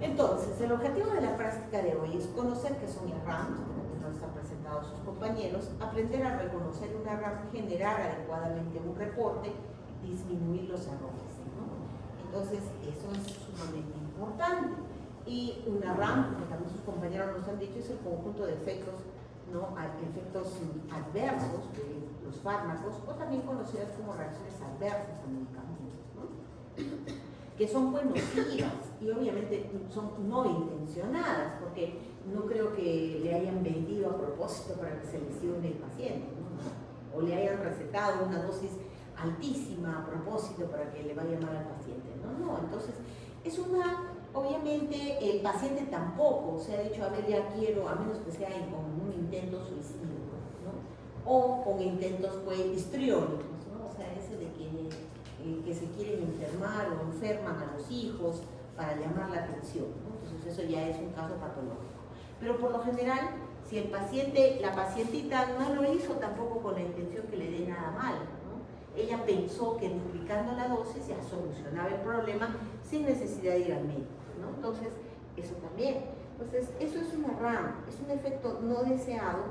Entonces, el objetivo de la práctica de hoy es conocer qué son las RAM, que nos han presentado sus compañeros, aprender a reconocer una RAM, generar adecuadamente un reporte, disminuir los errores, ¿no? Entonces, eso es sumamente importante. Y una RAM, como también sus compañeros nos han dicho, es el conjunto de efectos, ¿no? Efectos adversos de los fármacos, o también conocidas como reacciones adversas a medicamentos, ¿no? Que son conocidas y obviamente son no intencionadas, porque no creo que le hayan vendido a propósito para que se lesione el paciente, ¿no? O le hayan recetado una dosis altísima a propósito para que le vaya mal al paciente, no, entonces es una, obviamente el paciente tampoco se ha dicho, a ver, ya quiero, a menos que sea con un intento suicida, ¿no? O con intentos pues histriónicos, ¿no? O sea, ese de que se quieren enfermar o enferman a los hijos para llamar la atención, ¿no? Entonces eso ya es un caso patológico. Pero por lo general, si el paciente, la pacientita no lo hizo tampoco con la intención que le dé nada mal, ¿no? Ella pensó que duplicando la dosis ya solucionaba el problema sin necesidad de ir al médico, ¿no? Entonces, eso también. Entonces, eso es una RAM, es un efecto no deseado,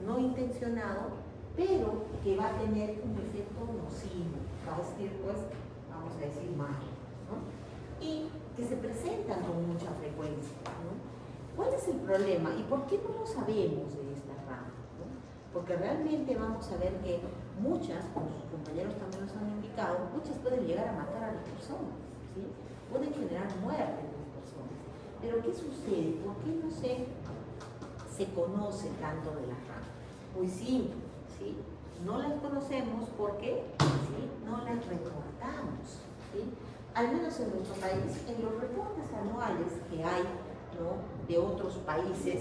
no intencionado, pero que va a tener un efecto nocivo, va a decir, pues, vamos a decir mal, ¿no? Y que se presentan con mucha frecuencia, ¿no? ¿Cuál es el problema y por qué no lo sabemos de esta RAM, ¿no? Porque realmente vamos a ver que muchas, como sus compañeros también nos han indicado, muchas pueden llegar a matar a las personas, ¿sí? Pueden generar muerte en las personas. Pero ¿qué sucede? ¿Por qué no se conoce tanto de la RAM? Muy simple, ¿sí? No las conocemos porque, ¿sí? No las reportamos, ¿sí? Al menos en nuestro país, en los reportes anuales que hay, ¿no? De otros países,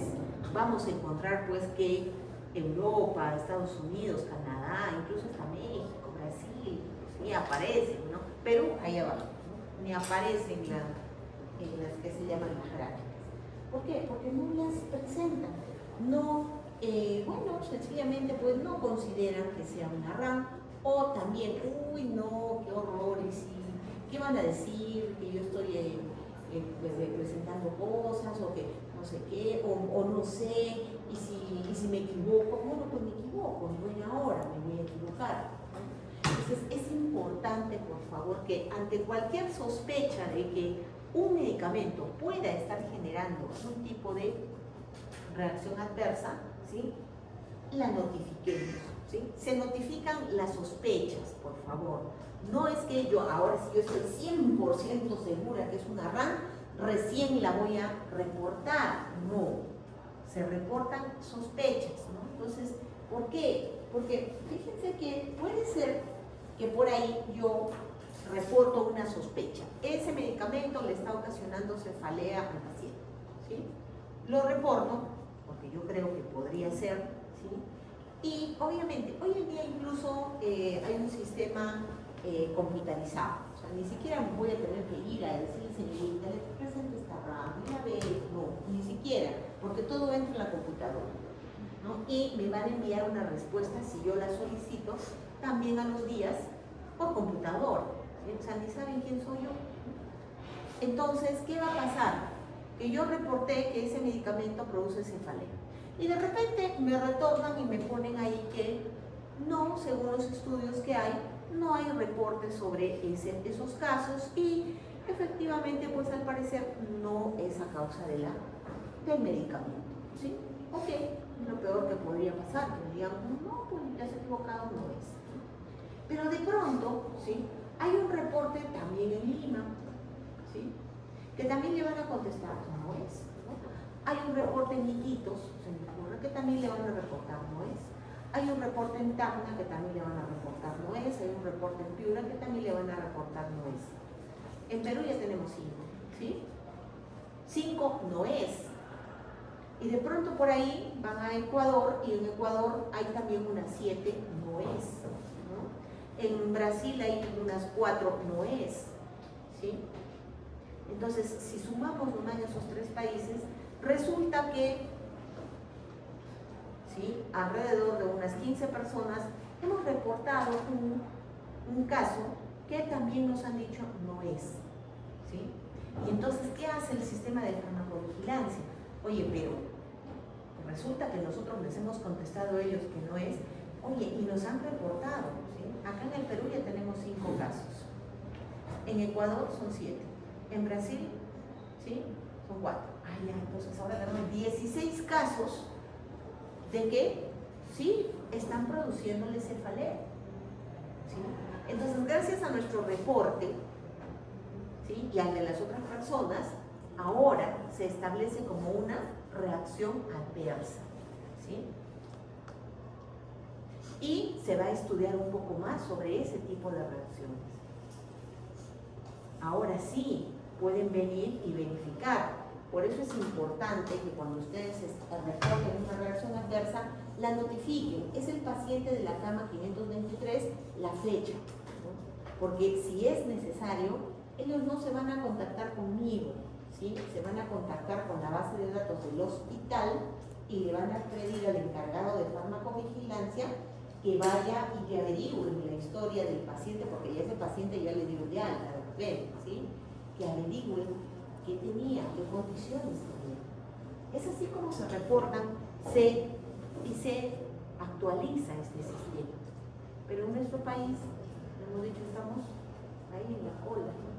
vamos a encontrar pues que Europa, Estados Unidos, Canadá, incluso hasta México, Brasil, sí aparecen, ¿no? Perú, ahí abajo, ¿no? Ni aparecen en las que se llaman las gráficas. ¿Por qué? Porque no las presentan, no, bueno, sencillamente pues no consideran que sea una RAM, o también, uy no, qué horror, y si, ¿qué van a decir? Que yo estoy presentando cosas, o que no sé qué, o no sé, y si me equivoco, bueno, pues me equivoco, en buena hora me voy a equivocar, ¿no? Entonces es importante, por favor, que ante cualquier sospecha de que un medicamento pueda estar generando un tipo de reacción adversa, ¿sí? La notifiquemos, ¿sí? Se notifican las sospechas, por favor. No es que yo, ahora si yo estoy 100% segura que es una RAM, recién la voy a reportar. No, se reportan sospechas, ¿no? Entonces, ¿por qué? Porque fíjense que puede ser que por ahí yo reporto una sospecha. Ese medicamento le está ocasionando cefalea al paciente, ¿sí? Lo reporto, porque yo creo que podría ser, ¿sí? Y obviamente, hoy en día incluso hay un sistema computarizado. O sea, ni siquiera me voy a tener que ir a decir, señorita, le presento esta RAM, mira, ve, no, ni siquiera, porque todo entra en la computadora, ¿no? Y me van a enviar una respuesta, si yo la solicito, también a los días por computadora. O sea, ni saben quién soy yo. Entonces, ¿qué va a pasar? Que yo reporté que ese medicamento produce cefalea. Y de repente me retornan y me ponen ahí que no, según los estudios que hay, no hay reportes sobre esos casos y efectivamente, pues al parecer no es a causa del medicamento, ¿sí? Ok, lo peor que podría pasar, que digamos, no, pues ya se ha equivocado, no es. Pero de pronto, ¿sí? Hay un reporte también en Lima, ¿sí? Que también le van a contestar, no es, ¿no? Hay un reporte en Iquitos, se me ocurre, que también le van a reportar, no es. Hay un reporte en Tacna que también le van a reportar, no es. Hay un reporte en Piura que también le van a reportar, no es. En Perú ya tenemos 5, ¿sí? 5 no es. Y de pronto por ahí van a Ecuador y en Ecuador hay también unas 7 no es, ¿no? En Brasil hay unas 4 no es, ¿sí? Entonces, si sumamos nomás esos 3 países, resulta que, ¿sí? Alrededor de unas 15 personas hemos reportado un caso que también nos han dicho no es, ¿sí? Y entonces, ¿qué hace el sistema de farmacovigilancia? Oye, pero resulta que nosotros les hemos contestado a ellos que no es, oye, y nos han reportado, ¿sí? Acá en el Perú ya tenemos 5 casos, en Ecuador son 7, en Brasil, ¿sí? Son 4. Ah, ya, entonces ahora tenemos 16 casos de que sí están produciéndole cefalea, ¿sí? Entonces, gracias a nuestro reporte, ¿sí? Y al de las otras personas, ahora se establece como una reacción adversa, ¿sí? Y se va a estudiar un poco más sobre ese tipo de reacciones. Ahora sí, pueden venir y verificar. Por eso es importante que cuando ustedes reporten una reacción adversa, la notifiquen. Es el paciente de la cama 523, la fecha, ¿no? Porque si es necesario, ellos no se van a contactar conmigo, ¿sí? Se van a contactar con la base de datos del hospital y le van a pedir al encargado de farmacovigilancia que vaya y que averigüen la historia del paciente, porque ya ese paciente ya le dio de alta, ¿sí? Que averigüen qué tenía, qué condiciones tenía. Es así como se reportan y se actualiza este sistema. Pero en nuestro país, hemos dicho, estamos ahí en la cola, ¿no?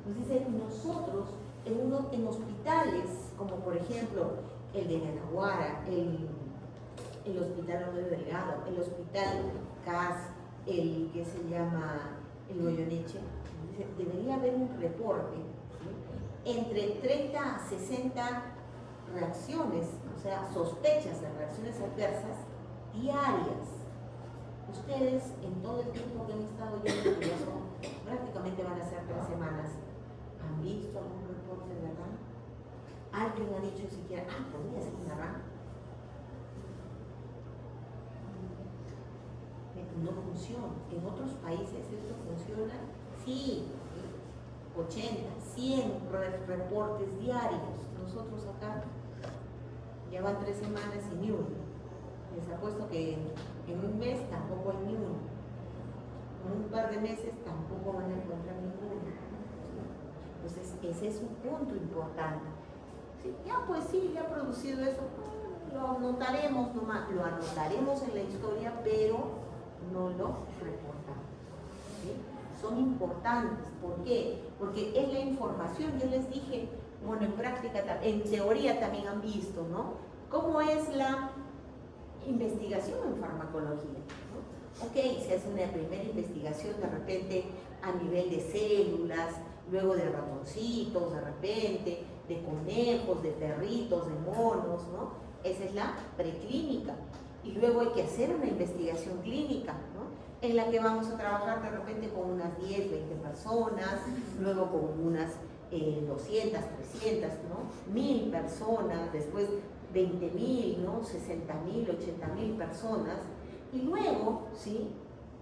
Nos dicen nosotros, en hospitales, como por ejemplo el de Yanaguara, el hospital Rodrigo Delgado, el hospital CAS, el que se llama el Goyeneche, debería haber un reporte, ¿sí? Entre 30 a 60 reacciones, o sea, sospechas de reacciones adversas diarias. Ustedes, en todo el tiempo que han estado yendo, que ya son, prácticamente van a ser 3 semanas, ¿han visto algún reporte de RAM? ¿Alguien ha dicho siquiera, podría ser una RAM? No funciona. En otros países esto funciona, sí, 80, 100 reportes diarios. Nosotros acá ya van 3 semanas y ni uno. Les apuesto que en un mes tampoco hay ni uno. En un par de meses tampoco van a encontrar ninguno. Entonces, ese es un punto importante. ¿Sí? Ya pues sí, ya ha producido eso, lo anotaremos nomás, lo anotaremos en la historia, pero no lo reportamos. ¿Sí? Son importantes. ¿Por qué? Porque es la información. Yo les dije, bueno, en práctica, en teoría también han visto, ¿no? ¿Cómo es la investigación en farmacología? ¿No? Ok, se hace una primera investigación de repente a nivel de células, luego de ratoncitos, de repente, de conejos, de perritos, de monos, ¿no? Esa es la preclínica. Y luego hay que hacer una investigación clínica, ¿no? En la que vamos a trabajar de repente con unas 10, 20 personas, luego con unas 200, 300, ¿no? 1000 personas, después 20.000, ¿no? 60.000, 80.000 personas. Y luego, ¿sí?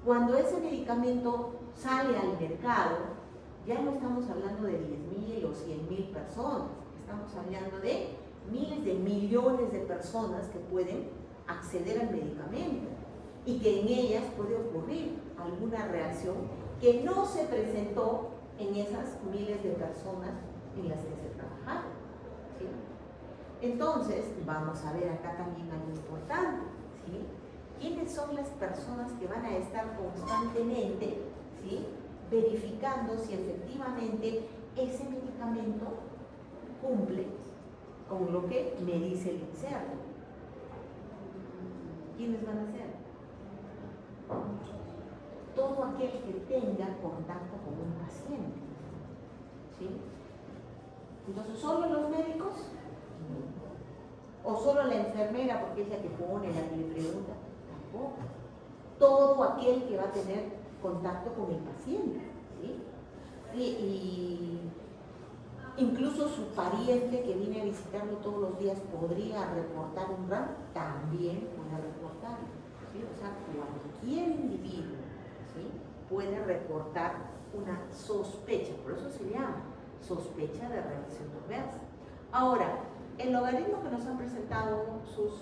Cuando ese medicamento sale al mercado, ya no estamos hablando de 10.000 o 100.000 personas, estamos hablando de miles de millones de personas que pueden acceder al medicamento y que en ellas puede ocurrir alguna reacción que no se presentó en esas miles de personas en las que se trabajaron, ¿sí? Entonces, vamos a ver acá también algo importante, ¿sí? ¿Quiénes son las personas que van a estar constantemente, ¿sí? verificando si efectivamente ese medicamento cumple con lo que me dice el inserto? ¿Quiénes van a ser? Todo aquel que tenga contacto con un paciente, ¿sí? Entonces, ¿solo los médicos? ¿O solo la enfermera, porque es la que pone, la que le pregunta? Tampoco. Todo aquel que va a tener contacto con el paciente, ¿sí? Y incluso su pariente que viene a visitarlo todos los días podría reportar un RAM, también puede reportarlo, ¿sí? O sea, cualquier individuo, ¿sí? puede reportar una sospecha, por eso se llama sospecha de reacción adversa. Ahora, el logaritmo que nos han presentado sus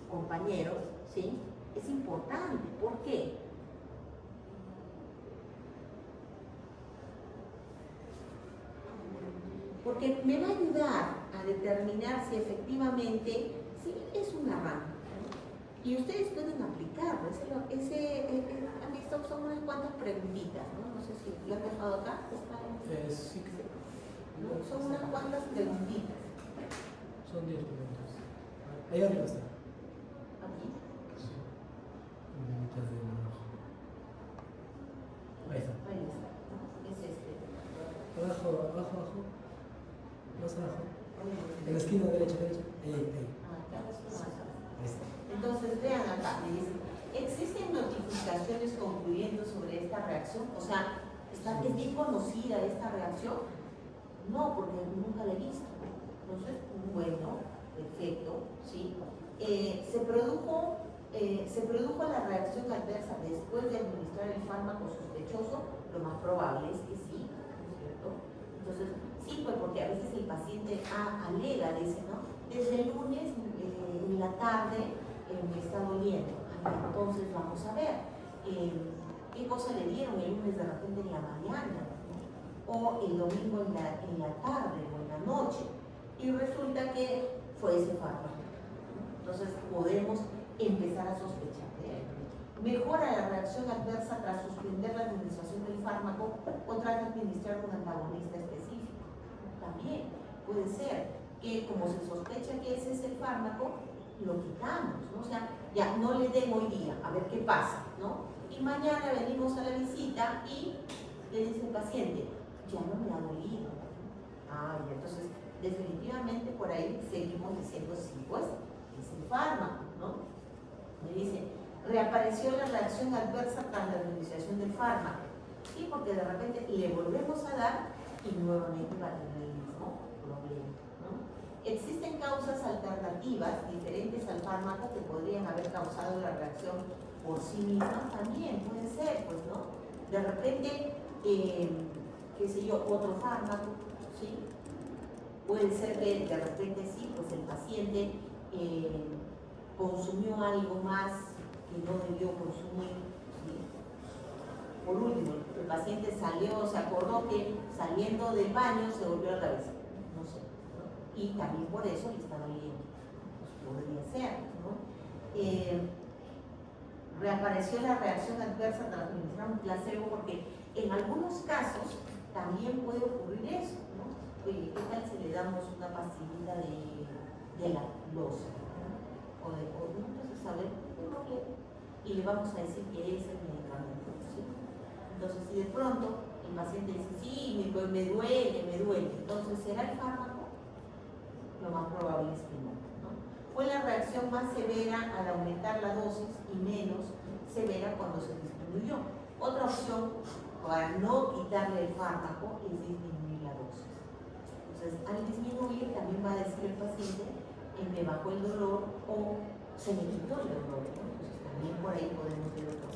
compañeros, ¿sí? es importante. ¿Por qué? porque me va a ayudar a determinar si efectivamente sí es una rama. Y ustedes pueden aplicarlo. Han visto, son unas cuantas preguntitas, ¿no? No sé si lo han dejado acá. Sí, creo. ¿No? Son unas cuantas preguntitas. Son 10 preguntas. Ahí arriba está. Aquí. Sí. En la mitad de abajo. Ahí está. Ahí está. ¿No? Es este. Abajo, abajo, abajo. Más abajo. En la esquina derecha, derecha. Ahí. Acá es más abajo. Ahí está. Entonces, vean acá, me dice, ¿existen notificaciones concluyendo sobre esta reacción? O sea, ¿es bien conocida esta reacción? No, porque nunca la he visto. Entonces, bueno, perfecto, ¿sí? Se produjo la reacción adversa después de administrar el fármaco sospechoso, lo más probable es que sí, ¿no es cierto? Entonces, sí, pues porque a veces el paciente alega, dice, ¿no? Desde el lunes en la tarde me está doliendo. Entonces vamos a ver qué cosa le dieron el lunes de repente en la mañana, ¿no? O el domingo en la tarde o en la noche, y resulta que fue ese fármaco. Entonces podemos empezar a sospechar de él. Mejora la reacción adversa tras suspender la administración del fármaco o tras administrar un antagonista específico. También puede ser que, como se sospecha que ese es el fármaco, lo quitamos, ¿no? O sea, ya no le den hoy día, a ver qué pasa, ¿no? Y mañana venimos a la visita y le dice el paciente, ya no me ha dolido. Y entonces definitivamente por ahí seguimos diciendo, sí, pues es el fármaco, ¿no? Me dice, reapareció la reacción adversa tras la administración del fármaco. Sí, porque de repente le volvemos a dar y nuevamente va a tener el mismo problema, ¿no? Existen causas alternativas diferentes al fármaco que podrían haber causado la reacción por sí misma. También puede ser, pues, ¿no? De repente, qué sé yo, otro fármaco, ¿sí? Puede ser que de repente sí, pues el paciente consumió algo más que no debió consumir, ¿sí? Por último, el paciente salió, se acordó que saliendo del baño se volvió la cabeza, no sé, ¿no? Y también por eso le está doliendo, pues podría ser, ¿no? Reapareció la reacción adversa tras administrar un placebo, porque en algunos casos también puede ocurrir eso, ¿no? Oye, ¿qué tal si le damos una pastillita de lactosa, ¿no? O entonces, a ver, y le vamos a decir que es el medicamento, ¿sí? Entonces, si de pronto el paciente dice, sí, me duele, entonces, ¿será el fármaco? Lo más probable es que no, ¿no? Fue la reacción más severa al aumentar la dosis y menos severa cuando se disminuyó. Otra opción para no quitarle el fármaco es disminuir la dosis. Entonces, al disminuir también va a decir el paciente, me bajó el dolor o se me quitó el dolor, ¿no? Entonces, también por ahí podemos ver otro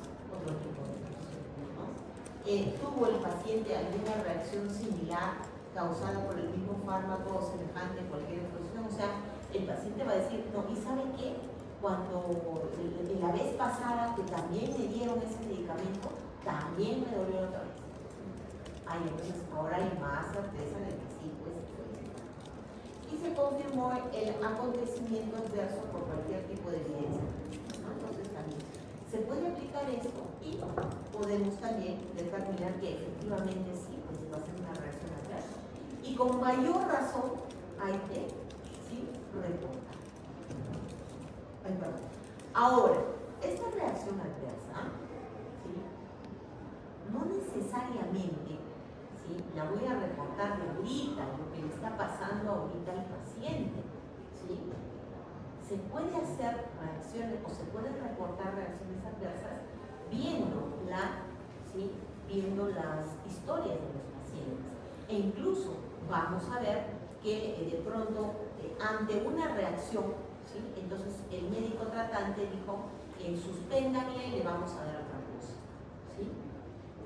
tipo de situación, ¿no? ¿Tuvo el paciente alguna reacción similar causada por el mismo fármaco o semejante a cualquier exposición? O sea, el paciente va a decir, no, ¿y sabe qué? Cuando la vez pasada que también me dieron ese medicamento, también me dolió otra vez. Entonces ahora hay más certeza de que sí, pues fue. Y se confirmó el acontecimiento adverso por cualquier tipo de evidencia, ¿no? Entonces también se puede aplicar esto y podemos también determinar que efectivamente sí, pues va a ser una reacción adversa. Y con mayor razón hay que, sí, reportar. Ahora, esta reacción adversa, ¿sí? No necesariamente, ¿sí? La voy a reportar ahorita, lo que le está pasando ahorita al paciente, ¿sí? Se puede hacer reacciones o se pueden reportar reacciones adversas viendo ¿sí? Viendo las historias de los pacientes. E incluso vamos a ver que de pronto ante una reacción, ¿sí? Entonces el médico tratante dijo, suspéndame y le vamos a dar otra cosa, ¿sí?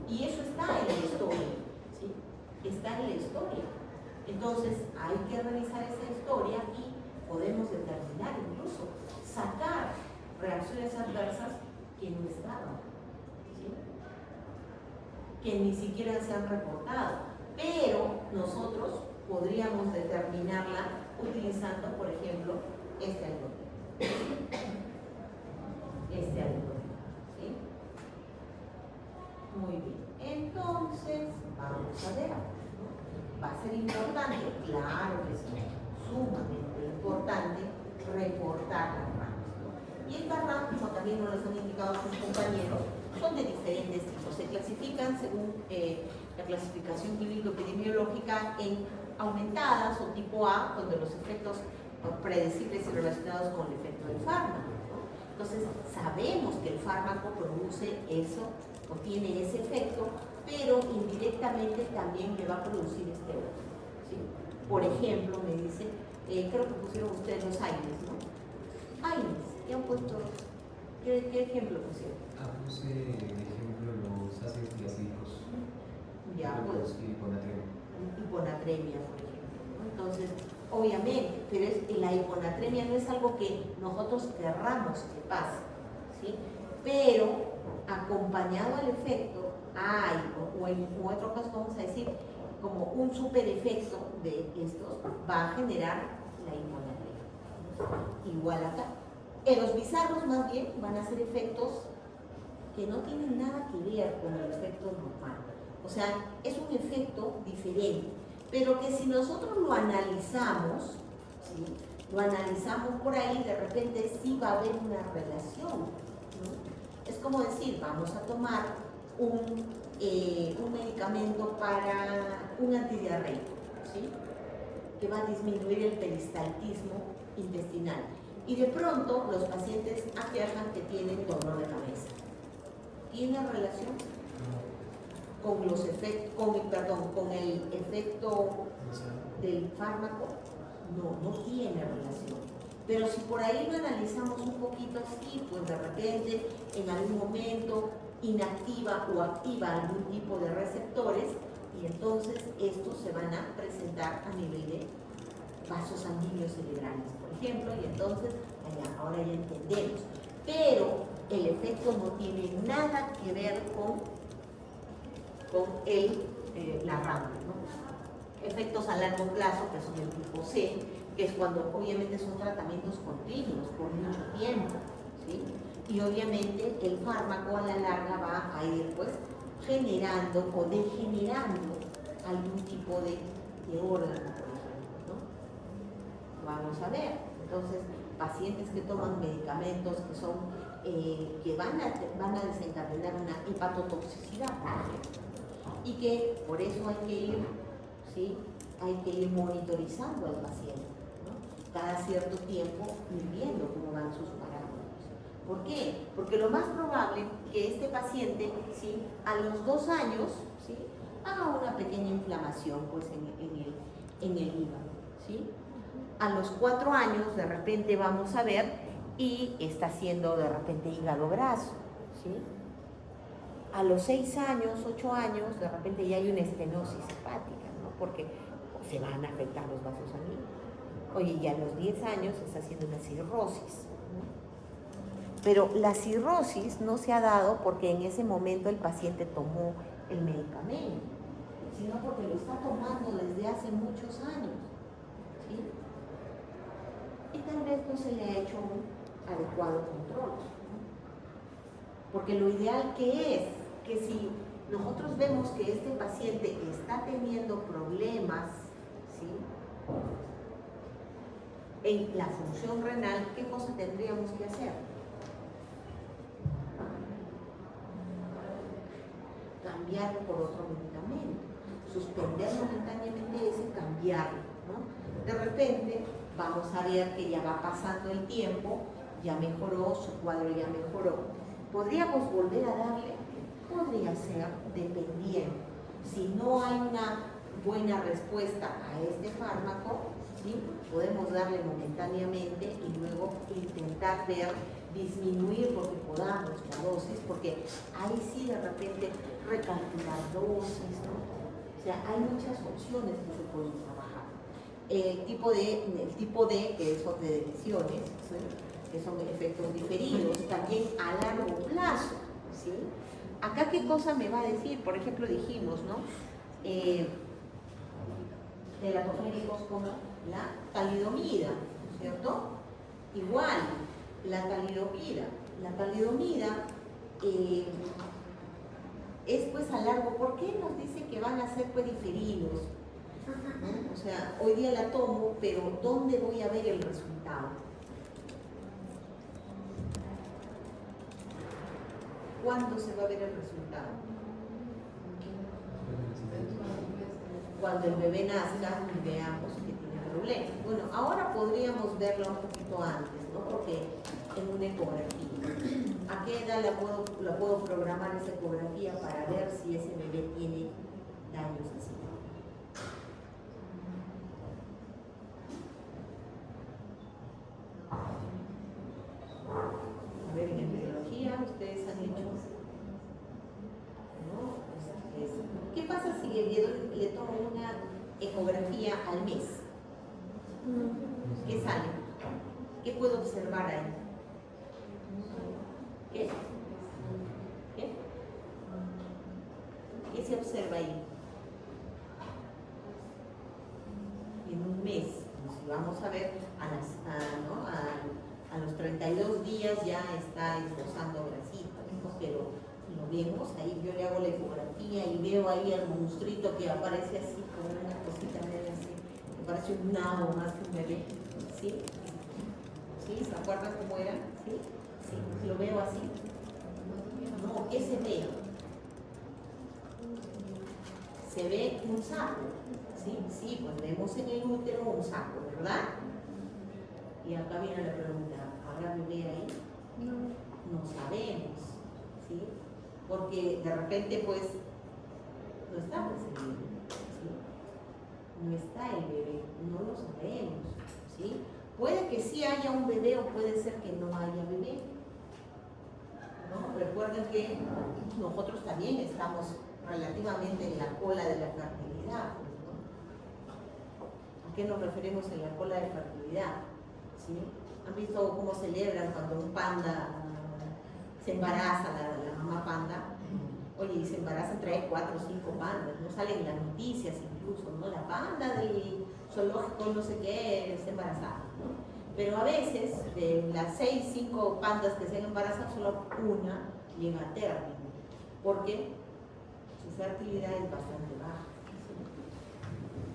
Y eso está en la historia, ¿sí? Está en la historia. Entonces hay que revisar esa historia y podemos determinar, incluso sacar reacciones adversas que no estaban, ¿sí? Que ni siquiera se han reportado, pero nosotros podríamos determinarla utilizando, por ejemplo, este algoritmo. Este algoritmo, ¿sí? Muy bien. Entonces, vamos a ver, ¿no? Va a ser importante, claro que sí, sumamente importante, reportar las RAMs, ¿no? Y estas RAMs, como también nos los han indicado sus compañeros, son de diferentes tipos. Se clasifican según la clasificación clínico-epidemiológica en aumentadas o tipo A, donde los efectos predecibles y relacionados con el efecto del fármaco, ¿no? Entonces, sabemos que el fármaco produce eso o tiene ese efecto, pero indirectamente también le va a producir este otro, ¿sí? Por ejemplo, me dice, creo que pusieron ustedes los AINES, ¿no? AINES, ¿qué han puesto? ¿Qué ejemplo pusieron? Puse de ejemplo los ácidos glicídicos. Ya, pues, Hiponatremia. hiponatremia, por ejemplo, ¿no? Entonces, obviamente, pero la hiponatremia no es algo que nosotros querramos que pase, ¿sí? Pero acompañado al efecto hay, o en otro caso vamos a decir, como un super efecto de estos, va a generar la hiponatremia. Igual acá. En los bizarros más bien van a ser efectos que no tienen nada que ver con el efecto normal. O sea, es un efecto diferente, pero que si nosotros lo analizamos, ¿sí? Lo analizamos por ahí, de repente sí va a haber una relación, ¿no? Es como decir, vamos a tomar un medicamento para un antidiarreico, ¿sí? Que va a disminuir el peristaltismo intestinal. Y de pronto los pacientes aquejan que tienen dolor de cabeza. ¿Tiene relación con los efectos, con el efecto del fármaco? No tiene relación. Pero si por ahí lo analizamos un poquito así, pues de repente en algún momento inactiva o activa algún tipo de receptores y entonces estos se van a presentar a nivel de vasos sanguíneos cerebrales, por ejemplo, y entonces ahora ya entendemos. Pero el efecto no tiene nada que ver con la RAM, ¿no? Efectos a largo plazo, que son el tipo C, que es cuando obviamente son tratamientos continuos por mucho tiempo, ¿sí? Y obviamente el fármaco a la larga va a ir pues generando o degenerando algún tipo de órgano, por ejemplo, ¿no? Vamos a ver, entonces pacientes que toman medicamentos que son que van a desencadenar una hepatotoxicidad, por ejemplo, y que por eso hay que ir, ¿sí? Hay que ir monitorizando al paciente, ¿no? Cada cierto tiempo ir viendo cómo van sus parámetros. ¿Por qué? Porque lo más probable es que este paciente, ¿sí? A los 2 años, ¿sí? Haga una pequeña inflamación pues, en el hígado, ¿sí? A los 4 años de repente vamos a ver y está haciendo de repente hígado graso, ¿sí? A los 6 años, 8 años, de repente ya hay una estenosis hepática, ¿no? Porque se van a afectar los vasos sanguíneos. Oye, y a los 10 años está haciendo una cirrosis, ¿no? Pero la cirrosis no se ha dado porque en ese momento el paciente tomó el medicamento, sino porque lo está tomando desde hace muchos años, ¿sí? Y tal vez no se le ha hecho un adecuado control, ¿no? Porque lo ideal que es que si nosotros vemos que este paciente está teniendo problemas, ¿sí? En la función renal, ¿qué cosa tendríamos que hacer? Cambiarlo por otro medicamento, suspender momentáneamente ese, cambiarlo, ¿no? De repente vamos a ver que ya va pasando el tiempo, ya mejoró, su cuadro ya mejoró. ¿Podríamos volver a darle? Podría ser, dependiendo. Si no hay una buena respuesta a este fármaco, ¿sí? Podemos darle momentáneamente y luego intentar ver, disminuir lo que podamos la dosis, porque ahí sí de repente recalcular dosis, ¿no? O sea, hay muchas opciones que se pueden trabajar. El tipo D, que son de lesiones, ¿sí? Que son efectos diferidos, también a largo plazo, ¿sí? Acá, ¿qué cosa me va a decir? Por ejemplo, dijimos, ¿no? teratogénicos como la talidomida, ¿cierto? Igual, la talidomida. La talidomida es pues a largo. ¿Por qué nos dice que van a ser periferinos? ¿No? O sea, hoy día la tomo, pero ¿dónde voy a ver el resultado? ¿Cuándo se va a ver el resultado? Cuando el bebé nazca y veamos que tiene problemas. Bueno, ahora podríamos verlo un poquito antes, ¿no? Porque en una ecografía. ¿A qué edad la puedo programar esa ecografía para ver si ese bebé tiene daños así? A ver, en embriología ustedes han hecho, ¿no? ¿Qué pasa si le tomo una ecografía al mes? ¿Qué sale? ¿Qué puedo observar ahí? ¿Qué? ¿Qué? ¿Qué se observa ahí? En un mes, si vamos a ver, a los 32 días ya está esbozando grasita, ¿no? Pero lo vemos ahí, yo le hago la ecografía y veo ahí el monstruito que aparece así como una cosita medio así, que parece un nabo más que un bebé, ¿sí? ¿Sí? ¿Se acuerdan cómo era? ¿Sí? Sí, lo veo así. No, ¿qué se ve? Se ve un saco, ¿sí? Sí, pues vemos en el útero un saco, ¿verdad? Y acá viene la pregunta, ¿habrá bebé ahí? No sabemos, ¿sí? Porque de repente pues no está recibiendo, ¿sí? No está el bebé, no lo sabemos, ¿sí? Puede que sí haya un bebé o puede ser que no haya bebé, ¿no? Recuerden que nosotros también estamos relativamente en la cola de la fertilidad, ¿no? ¿A qué nos referimos en la cola de fertilidad? ¿Sí? ¿Han visto cómo celebran cuando un panda se embaraza, la mamá panda? Oye, y se embaraza, trae 4 o 5 pandas, no salen las noticias incluso, ¿no? La panda del zoológico no sé qué está embarazada, ¿no? Pero a veces, de las 6, 5 pandas que se han embarazado, solo una llega a término, porque su fertilidad es bastante baja.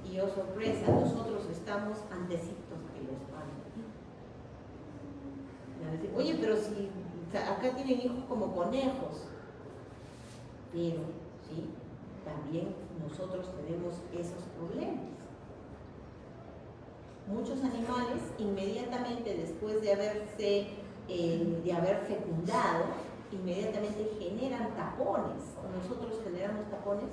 ¿Sí? Y oh sorpresa, nosotros estamos antecitos que los pandas. Oye, pero si acá tienen hijos como conejos, pero sí, también nosotros tenemos esos problemas. Muchos animales inmediatamente después de haber fecundado, inmediatamente generan tapones. Nosotros generamos tapones.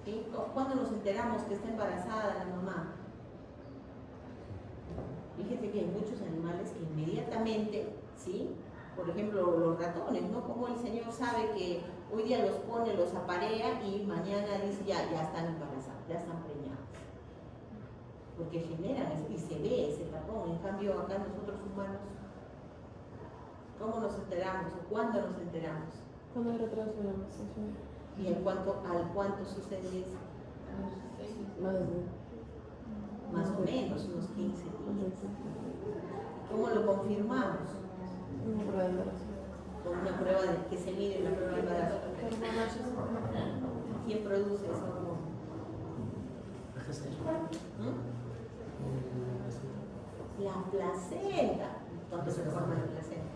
¿Sí? ¿Cuándo nos enteramos que está embarazada la mamá? Fíjese que hay muchos animales que inmediatamente, ¿sí? Por ejemplo, los ratones, ¿no? Como el Señor sabe que hoy día los pone, los aparea y mañana dice ya están embarazados, ya están preñados. Porque generan y se ve ese tapón. En cambio, acá nosotros humanos, ¿cómo nos enteramos o cuándo nos enteramos? Cuando hay retraso de la menstruación. ¿Y al cuánto sucede eso? Más o menos, unos 15 días. ¿Cómo lo confirmamos? Una prueba de embarazo. Con una prueba que se mide la prueba de embarazo. ¿Quién produce esa hormona? La placenta. ¿Dónde se forma la placenta?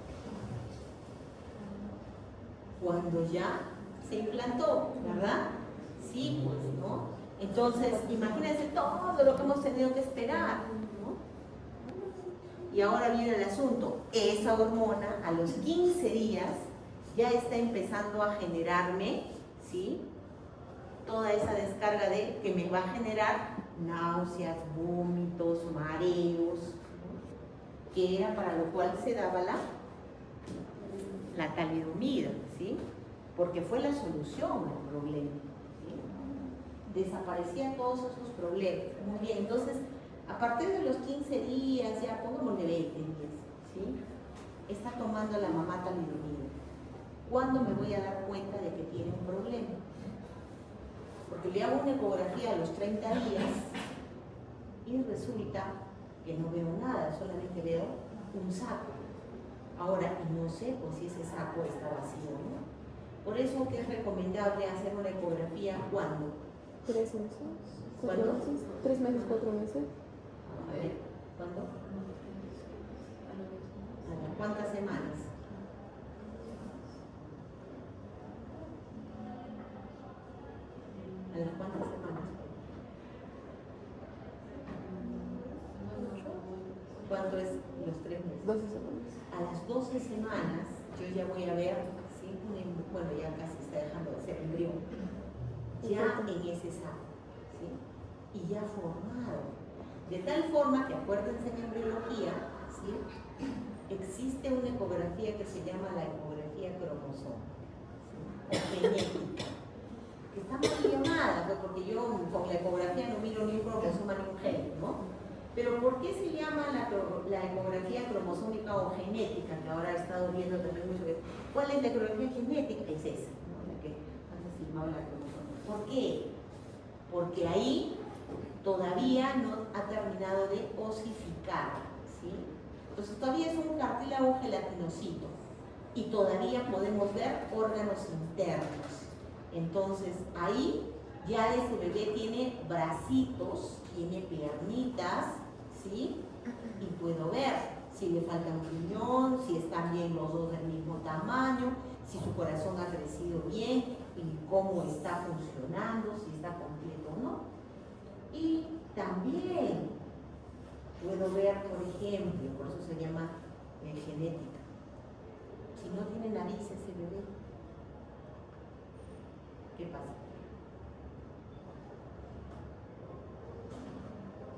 Cuando ya se implantó, ¿verdad? Sí, pues, ¿no? Entonces, imagínense todo lo que hemos tenido que esperar, ¿no? Y ahora viene el asunto. Esa hormona a los 15 días ya está empezando a generarme, ¿sí? Toda esa descarga que me va a generar náuseas, vómitos, mareos, ¿no? Que era para lo cual se daba la talidomida, ¿sí? Porque fue la solución al problema, ¿sí? Desaparecían todos esos problemas. Muy bien, entonces, a partir de los 15 días, ya pongámosle 20 días, ¿sí? Está tomando la mamá talidomida. ¿Cuándo me voy a dar cuenta de que tiene un problema? Porque le hago una ecografía a los 3 30 días y resulta que no veo nada, solamente veo un saco. Ahora, no sé pues si ese saco está vacío o no. Por eso que es recomendable hacer una ecografía cuando. 3 meses, 4 ¿Cuándo? meses, 3 meses, 4 meses. A ver, ¿cuándo? ¿Cuántas semanas? ¿A las cuántas semanas? ¿Cuánto es los 3 meses? 12 semanas. A las 12 semanas yo ya voy a ver, ¿sí? Bueno, ya casi está dejando de ser embrión, ya en ese saco, ¿sí? Y ya formado. De tal forma que, acuérdense en embriología, ¿sí? Existe una ecografía que se llama la ecografía cromosoma, ¿sí? O genética. Que está mal llamada, pues, porque yo con la ecografía no miro ni un cromosoma ni un gen, ¿no? Pero ¿por qué se llama la ecografía cromosómica o genética? Que ahora he estado viendo también mucho. ¿Cuál es la ecografía genética? Es esa, ¿no? La que han filmado la cromosoma. ¿Por qué? Porque ahí todavía no ha terminado de osificar, ¿sí? Entonces todavía es un cartílago gelatinosito y todavía podemos ver órganos internos. Entonces ahí ya ese bebé tiene bracitos, tiene piernitas, ¿sí? Y puedo ver si le falta un riñón, si están bien los dos del mismo tamaño, si su corazón ha crecido bien y cómo está funcionando, si está completo o no. Y también puedo ver, por ejemplo, por eso se llama genética, si no tiene nariz ese bebé, ¿qué pasa?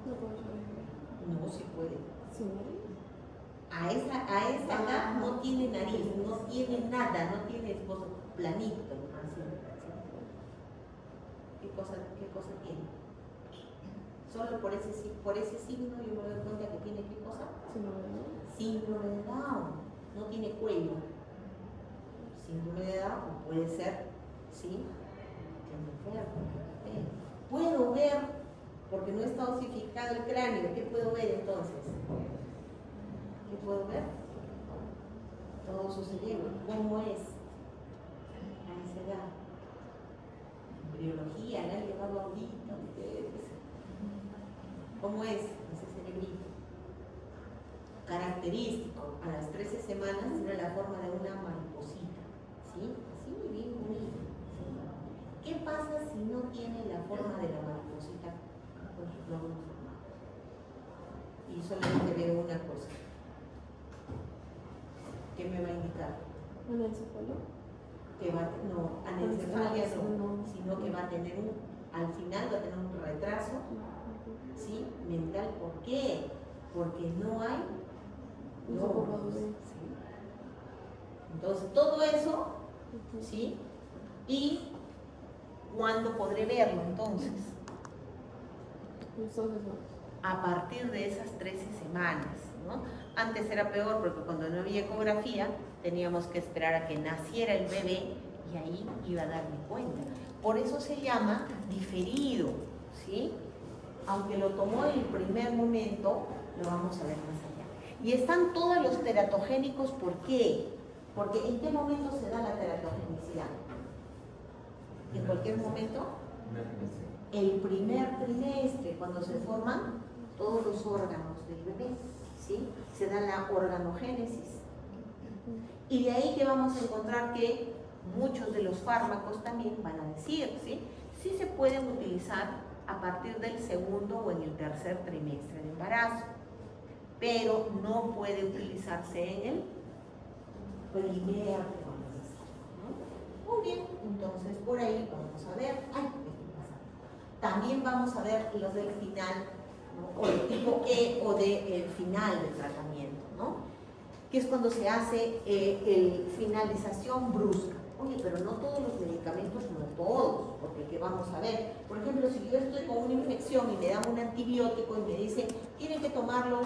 No puedo llorar. No se puede. ¿Sí, Mari? A esa edad no tiene nariz, no tiene nada, no tiene esposo planito. Así. ¿Qué cosa tiene? Solo por ese signo yo me doy cuenta que tiene ¿qué cosa? Síndrome de Down. No tiene cuello. Síndrome de Down puede ser, ¿sí? Puedo ver, porque no está osificado el cráneo. ¿Qué puedo ver entonces? ¿Qué puedo ver? Todo su cerebro. ¿Cómo es? A esa edad. Embriología, la han llevado ahorita ustedes. ¿Cómo es ese cerebrito? Característico. A las 13 semanas tiene la forma de una mariposita. ¿Sí? Así, bien bonito. ¿Sí? ¿Qué pasa si no tiene la forma de la mariposita con sus lóbulos formados? Y solamente veo una cosa. ¿Qué me va a indicar? ¿Anencefalía? Que va, no, anencefalia no, sino que va a tener al final va a tener un retraso, ¿sí? Mental. ¿Por qué? Porque no hay lóbulos, ¿sí? Entonces todo eso, ¿sí? ¿Y cuándo podré verlo entonces? A partir de esas 13 semanas, ¿no? Antes era peor porque cuando no había ecografía teníamos que esperar a que naciera el bebé y ahí iba a darme cuenta. Por eso se llama diferido, ¿sí? Aunque lo tomó en el primer momento, lo vamos a ver más allá. Y están todos los teratogénicos, ¿por qué? Porque ¿en qué momento se da la teratogenicidad? ¿En cualquier momento? El primer trimestre, cuando se forman todos los órganos del bebé, ¿sí? Se da la organogénesis. Y de ahí que vamos a encontrar que muchos de los fármacos también van a decir, ¿sí? Sí se pueden utilizar a partir del segundo o en el tercer trimestre de embarazo, pero no puede utilizarse en el primer trimestre, ¿no? Muy bien, entonces por ahí vamos a ver, también vamos a ver los del final, ¿no? O del tipo E o del final del tratamiento, ¿no? Que es cuando se hace finalización brusca. Oye, pero no todos los medicamentos, no todos, porque ¿qué vamos a ver? Por ejemplo, si yo estoy con una infección y me dan un antibiótico y me dicen, tienen que tomarlo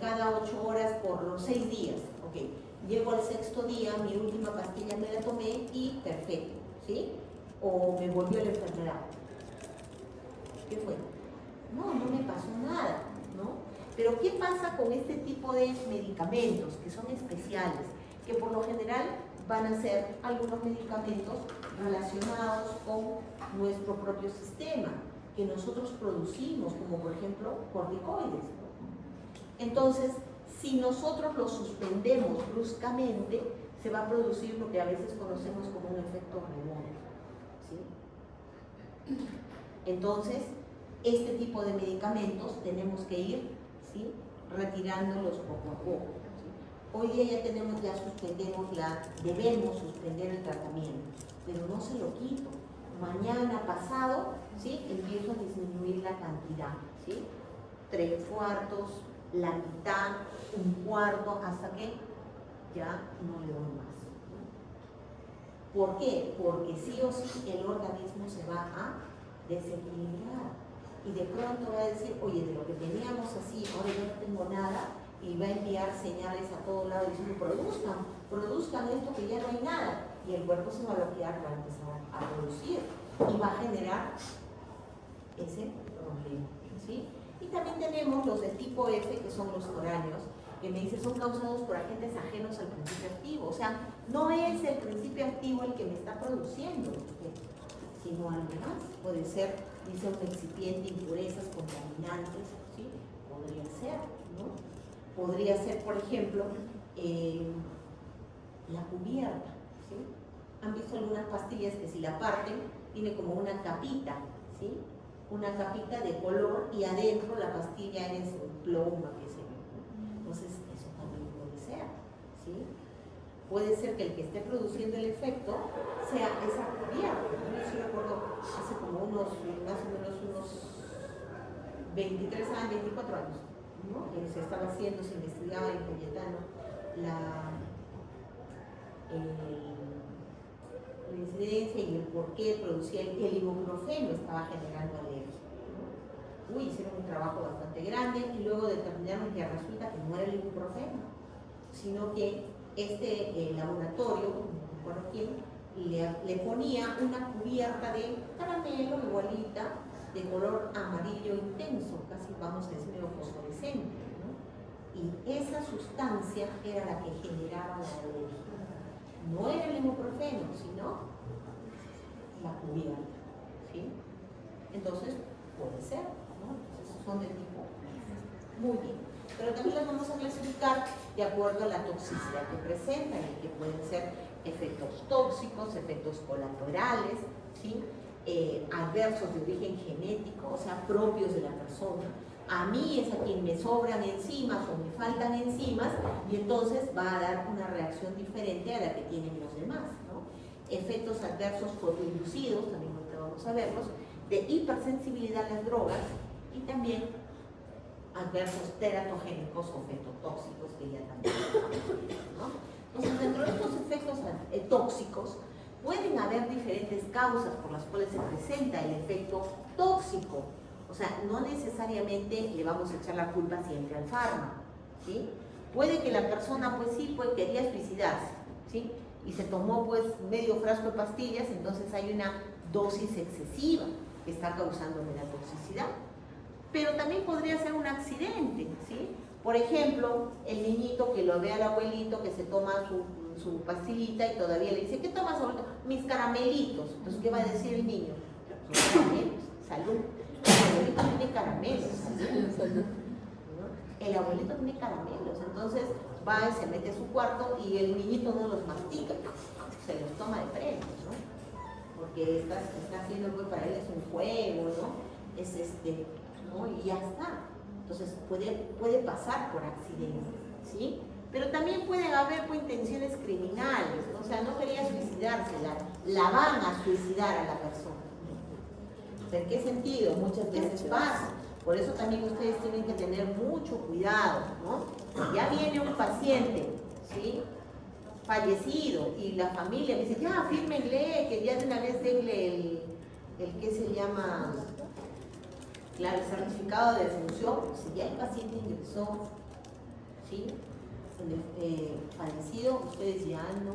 cada 8 horas por los 6 días, ok, llego al 6º día, mi última pastilla me la tomé y perfecto, ¿sí? O me volvió la enfermedad. ¿Qué fue? No, no me pasó nada, ¿no? Pero ¿qué pasa con este tipo de medicamentos que son especiales? Que por lo general van a ser algunos medicamentos relacionados con nuestro propio sistema, que nosotros producimos, como por ejemplo corticoides, ¿no? Entonces, si nosotros los suspendemos bruscamente, se va a producir lo que a veces conocemos como un efecto rebote, ¿sí? Entonces, este tipo de medicamentos tenemos que ir, ¿sí?, retirándolos poco a poco, ¿sí? Hoy día debemos suspender el tratamiento, pero no se lo quito. Mañana, pasado, ¿sí?, empiezo a disminuir la cantidad, ¿sí? 3/4, la mitad, 1/4, hasta que ya no le doy más. ¿Por qué? Porque sí o sí el organismo se va a desequilibrar y de pronto va a decir, oye, de lo que teníamos así, ahora yo no tengo nada, y va a enviar señales a todos lados diciendo, produzcan esto que ya no hay nada, y el cuerpo se va a bloquear, va a empezar a producir y va a generar ese problema, ¿sí? Y también tenemos los de tipo F, que son los foráneos, que me dice son causados por agentes ajenos al principio activo. O sea, no es el principio activo el que me está produciendo, sino algo más. Puede ser, dice, un excipiente, impurezas, contaminantes, ¿sí? Podría ser, ¿no? Podría ser, por ejemplo, la cubierta, ¿sí? ¿Han visto algunas pastillas que si la parten, tiene como una capita, ¿sí? Una capita de color y adentro la pastilla es un plomo, qué sé yo. Entonces, eso también puede ser, ¿sí? Puede ser que el que esté produciendo el efecto sea esa cubierta. Yo sí recuerdo hace como más o menos unos 23 años, 24 años, ¿no? Se estaba haciendo, se investigaba en Cayetano la incidencia y el por qué producía el ibuprofeno estaba generando alergia, ¿no? Hicieron un trabajo bastante grande y luego determinaron que resulta que no era el ibuprofeno, sino que este laboratorio, no recuerdo quién, le ponía una cubierta de caramelo igualita, de color amarillo intenso, casi vamos a decir medio fosforescente, ¿no? Y esa sustancia era la que generaba la alergia. No era el ibuprofeno, sino la cubierta, ¿sí? Entonces, puede ser, ¿no? Entonces, son de tipo muy bien. Pero también las vamos a clasificar de acuerdo a la toxicidad que presentan, y que pueden ser efectos tóxicos, efectos colaterales, ¿sí? Adversos de origen genético, o sea, propios de la persona. A mí es a quien me sobran enzimas o me faltan enzimas, y entonces va a dar una reacción diferente a la que tienen los demás, ¿no? Efectos adversos fotoinducidos, también ahorita vamos a verlos, de hipersensibilidad a las drogas, y también adversos teratogénicos o fetotóxicos, que ya también ¿no? Entonces, dentro de estos efectos tóxicos, pueden haber diferentes causas por las cuales se presenta el efecto tóxico. O sea, no necesariamente le vamos a echar la culpa siempre al fármaco, ¿sí? Puede que la persona, pues sí, pues quería suicidarse, ¿sí? Y se tomó, pues, medio frasco de pastillas, entonces hay una dosis excesiva que está causándole la toxicidad. Pero también podría ser un accidente, ¿sí? Por ejemplo, el niñito que lo ve al abuelito que se toma su pastillita y todavía le dice, ¿qué tomas, abuelito? Mis caramelitos. Entonces, ¿qué va a decir el niño? Son caramelos, salud. El abuelito tiene caramelos, salud. ¿No? El abuelito tiene caramelos, entonces va y se mete a su cuarto y el niñito no los mastica, se los toma de frente, ¿no? Porque está haciendo algo para él, es un juego, ¿no? Es ¿no? Y ya está. Entonces puede pasar por accidente, ¿sí? Pero también pueden haber, pues, intenciones criminales, ¿no? O sea, no quería suicidarse, la van a suicidar a la persona. ¿En qué sentido? Muchas veces pasa. Por eso también ustedes tienen que tener mucho cuidado, ¿no? Ya viene un paciente, ¿sí?, fallecido, y la familia dice, ya, fírmenle, que ya de una vez denle el que se llama, claro, el certificado de defunción. Si ya el paciente ingresó, ¿sí?, fallecido, ustedes ya no,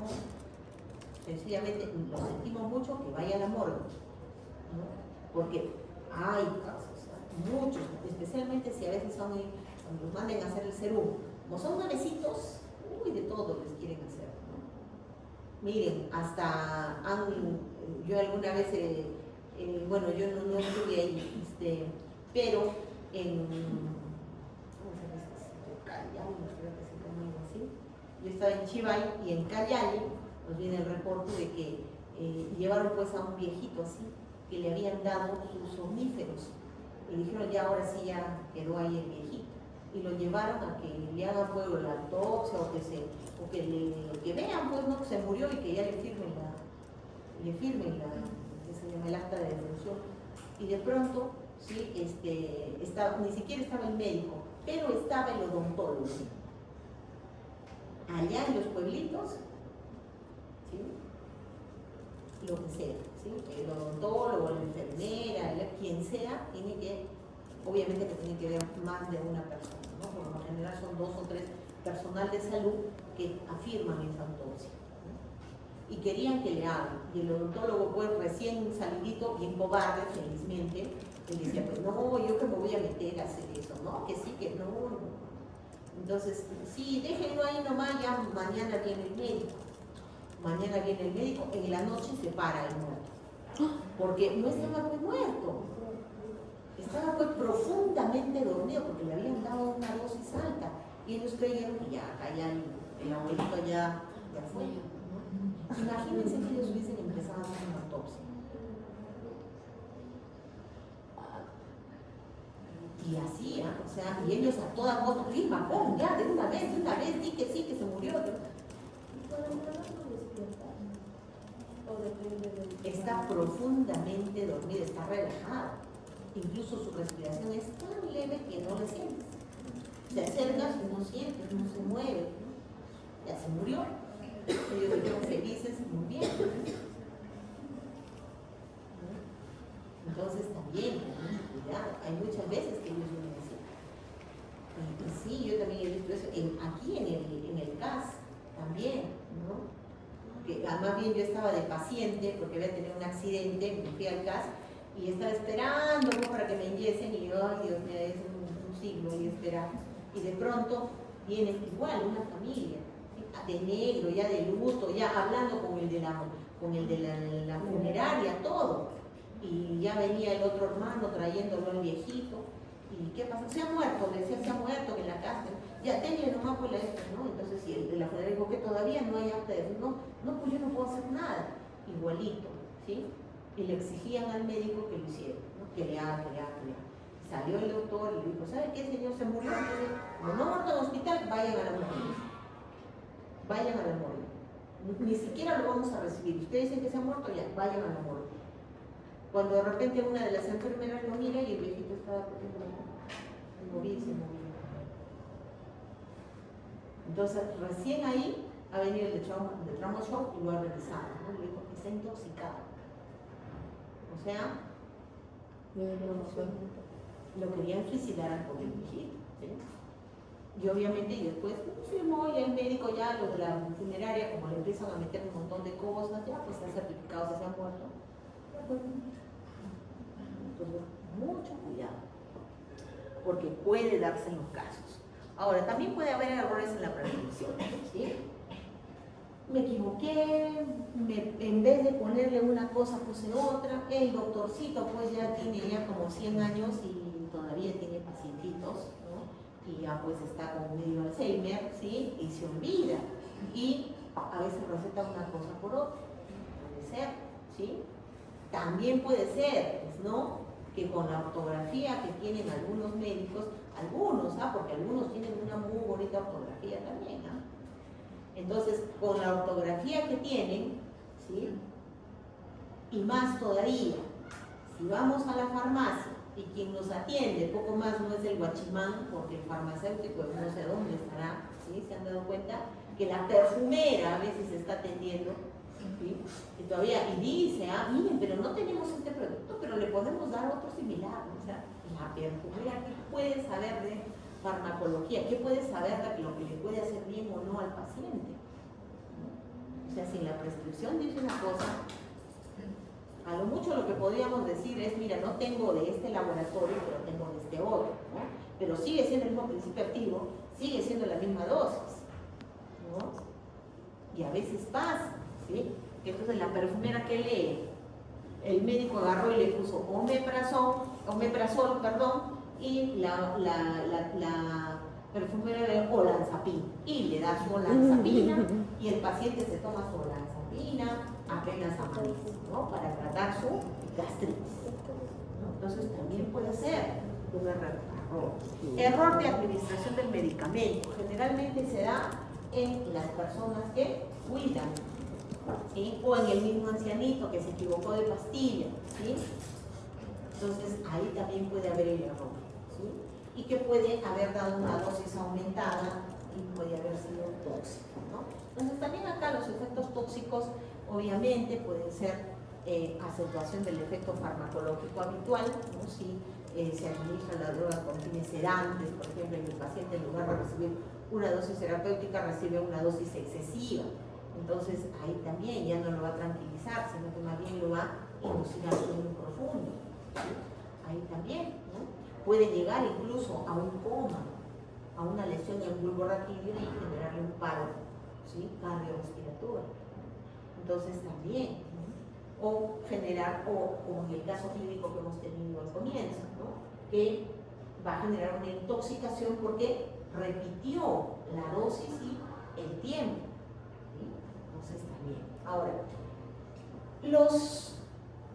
sencillamente lo sentimos mucho, que vaya a la morgue, ¿no? Porque Hay casos, muchos, especialmente si a veces son, cuando los manden a hacer el serum, como son nuevecitos, uy, de todo les quieren hacer, ¿no? Miren, hasta yo alguna vez, bueno, yo no estuve ahí, pero en, ¿cómo se llama esto? Callao, creo que se llama algo así. Yo estaba en Chivay y en Callao nos viene el reporte de que llevaron pues a un viejito así, que le habían dado sus somníferos. Y dijeron, ya ahora sí ya quedó ahí el viejito. Y lo llevaron a que le hagan pues la autopsia o que vean pues, ¿no? Que se murió y que ya le firmen ¿qué se llama? El acta de defunción. Y de pronto, sí, ni siquiera estaba el médico, pero estaba el odontólogo. Allá en los pueblitos, ¿sí? Lo que sea, ¿sí? El odontólogo, la enfermera, quien sea, obviamente que tiene que ver más de una persona, ¿no? Por lo general son 2 o 3 personal de salud que afirman esa autopsia, ¿no? Y querían que le hagan, y el odontólogo pues recién salidito, bien cobarde, felizmente, él decía, pues no, yo que me voy a meter a hacer eso, ¿no? Que sí, que no. Entonces, sí, déjenlo ahí nomás, ya mañana viene el médico. Mañana viene el médico, en la noche se para el muerto. Porque no estaba pues muerto. Estaba pues profundamente dormido porque le habían dado una dosis alta. Y ellos creyeron que ya, acá ya el abuelito ya fue, ¿no? Imagínense que ellos hubiesen empezado a hacer una autopsia. Y así, o sea, y ellos a toda costa, firma, pum, ya, de una vez, di que sí, que se murió. Está profundamente dormido, está relajado. Incluso su respiración es tan leve que no le sientes. Se acercas y no sientes, no se mueve. Ya se murió. Ellos estuvieron felices, muy bien. Entonces también, cuidado, hay muchas veces que ellos vienen así. Y sí, yo también he visto eso aquí en el CAS también, ¿no? Que además bien yo estaba de paciente porque había tenido un accidente, me fui al CAS y estaba esperando, ¿no? Para que me inyecten y yo, ay Dios mío, es un siglo y esperar. Y de pronto viene igual una familia, ¿sí? De negro, ya de luto, ya hablando con el de la funeraria, todo. Y ya venía el otro hermano trayéndolo al viejito. ¿Y qué pasa? Se ha muerto, le decía, se ha muerto en la casa. Ya tenle nomás por la esta, ¿no? Entonces, si el de la funeraria dijo que todavía no hay acta de no, pues yo no puedo hacer nada. Igualito, ¿sí? Y le exigían al médico que lo hiciera, ¿no? Que le haga. Salió el doctor y le dijo, ¿sabe qué, señor? Se murió. Entonces, como no muerto en el hospital, vayan a la morgue. Vayan a la morgue. Ni siquiera lo vamos a recibir. Ustedes dicen que se ha muerto, ya, vayan a la morgue. Cuando de repente una de las enfermeras lo mira y el viejito estaba movísimo. Entonces, recién ahí ha venido el de trauma shock y lo ha revisado, ¿no? Le dijo que está intoxicado. O sea, lo querían suicidar al pobre viejito, ¿sí? Y obviamente y después firmó y el médico ya, los de la funeraria, como le empiezan a meter un montón de cosas, ya pues están certificados que se han muerto. Entonces, mucho cuidado, porque puede darse en los casos. Ahora, también puede haber errores en la prescripción, ¿sí? Me equivoqué, en vez de ponerle una cosa puse otra, el doctorcito pues ya tiene ya como 100 años y todavía tiene pacientitos, ¿no? Y ya pues está con medio Alzheimer, ¿sí? Y se olvida, y a veces receta una cosa por otra, puede ser, ¿sí? También puede ser, pues, ¿no? Que con la ortografía que tienen algunos médicos, porque algunos tienen una muy bonita ortografía también, ¿ah? Entonces, con la ortografía que tienen, ¿sí? Y más todavía, si vamos a la farmacia y quien nos atiende, poco más no es el guachimán, porque el farmacéutico no sé dónde estará, ¿sí? ¿Se han dado cuenta? Que la perfumera a veces está atendiendo, ¿sí? Y todavía, y dice, miren, pero no tenemos este producto, pero le podemos dar otro similar. O sea, la perfumera, ¿qué puede saber de farmacología? ¿Qué puede saber de lo que le puede hacer bien o no al paciente? ¿No? O sea, si la prescripción dice una cosa, A lo mucho lo que podríamos decir es, mira, no tengo de este laboratorio, pero tengo de este otro, ¿no? Pero sigue siendo el mismo principio activo, sigue siendo la misma dosis, ¿no? Y a veces pasa, ¿sí? Que entonces la perfumera que lee, el médico agarró y le puso omeprazol, y la perfumera le dio olanzapina, y le da su olanzapina, y el paciente se toma su olanzapina apenas amanece, ¿no? Para tratar su gastritis, ¿no? Entonces también puede ser un error de administración del medicamento. Generalmente se da en las personas que cuidan, ¿sí? O en el mismo ancianito que se equivocó de pastilla, ¿sí? Entonces ahí también puede haber el error, ¿sí? Y que puede haber dado una dosis aumentada y puede haber sido tóxico, ¿no? Entonces también acá los efectos tóxicos obviamente pueden ser acentuación del efecto farmacológico habitual, ¿no? Si se administra la droga con fines sedantes, por ejemplo, y el paciente en lugar de recibir una dosis terapéutica recibe una dosis excesiva. Entonces ahí también ya no lo va a tranquilizar, sino que más bien lo va a inducir al sueño profundo, ¿sí? Ahí también, ¿no? Puede llegar incluso a un coma, a una lesión en el bulbo raquídeo y generarle un paro, ¿sí? Cardiorrespiratorio. Entonces también, ¿no? O generar, o como en el caso clínico que hemos tenido al comienzo, ¿no? Que va a generar una intoxicación porque repitió la dosis y el tiempo, ¿sí? Entonces también. Ahora, los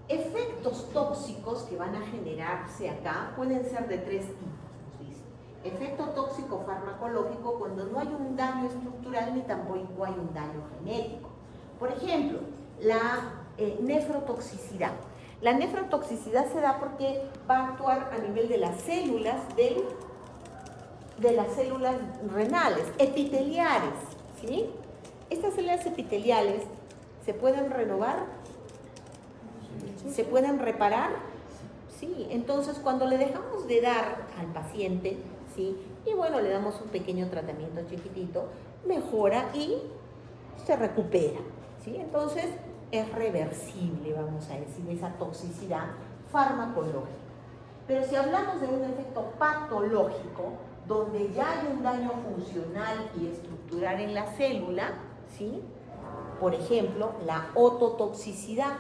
efectos tóxicos que van a generarse acá pueden ser de tres tipos, nos dice. Efecto tóxico farmacológico cuando no hay un daño estructural ni tampoco hay un daño genético. Por ejemplo, la nefrotoxicidad. La nefrotoxicidad se da porque va a actuar a nivel de las células de las células renales, epiteliales, ¿sí? Estas células epiteliales se pueden renovar, se pueden reparar, ¿sí? Entonces cuando le dejamos de dar al paciente, ¿sí? Y bueno, le damos un pequeño tratamiento chiquitito, mejora y se recupera, ¿sí? Entonces es reversible, vamos a decir, esa toxicidad farmacológica. Pero si hablamos de un efecto patológico, donde ya hay un daño funcional y estructural en la célula, ¿sí? Por ejemplo, la ototoxicidad,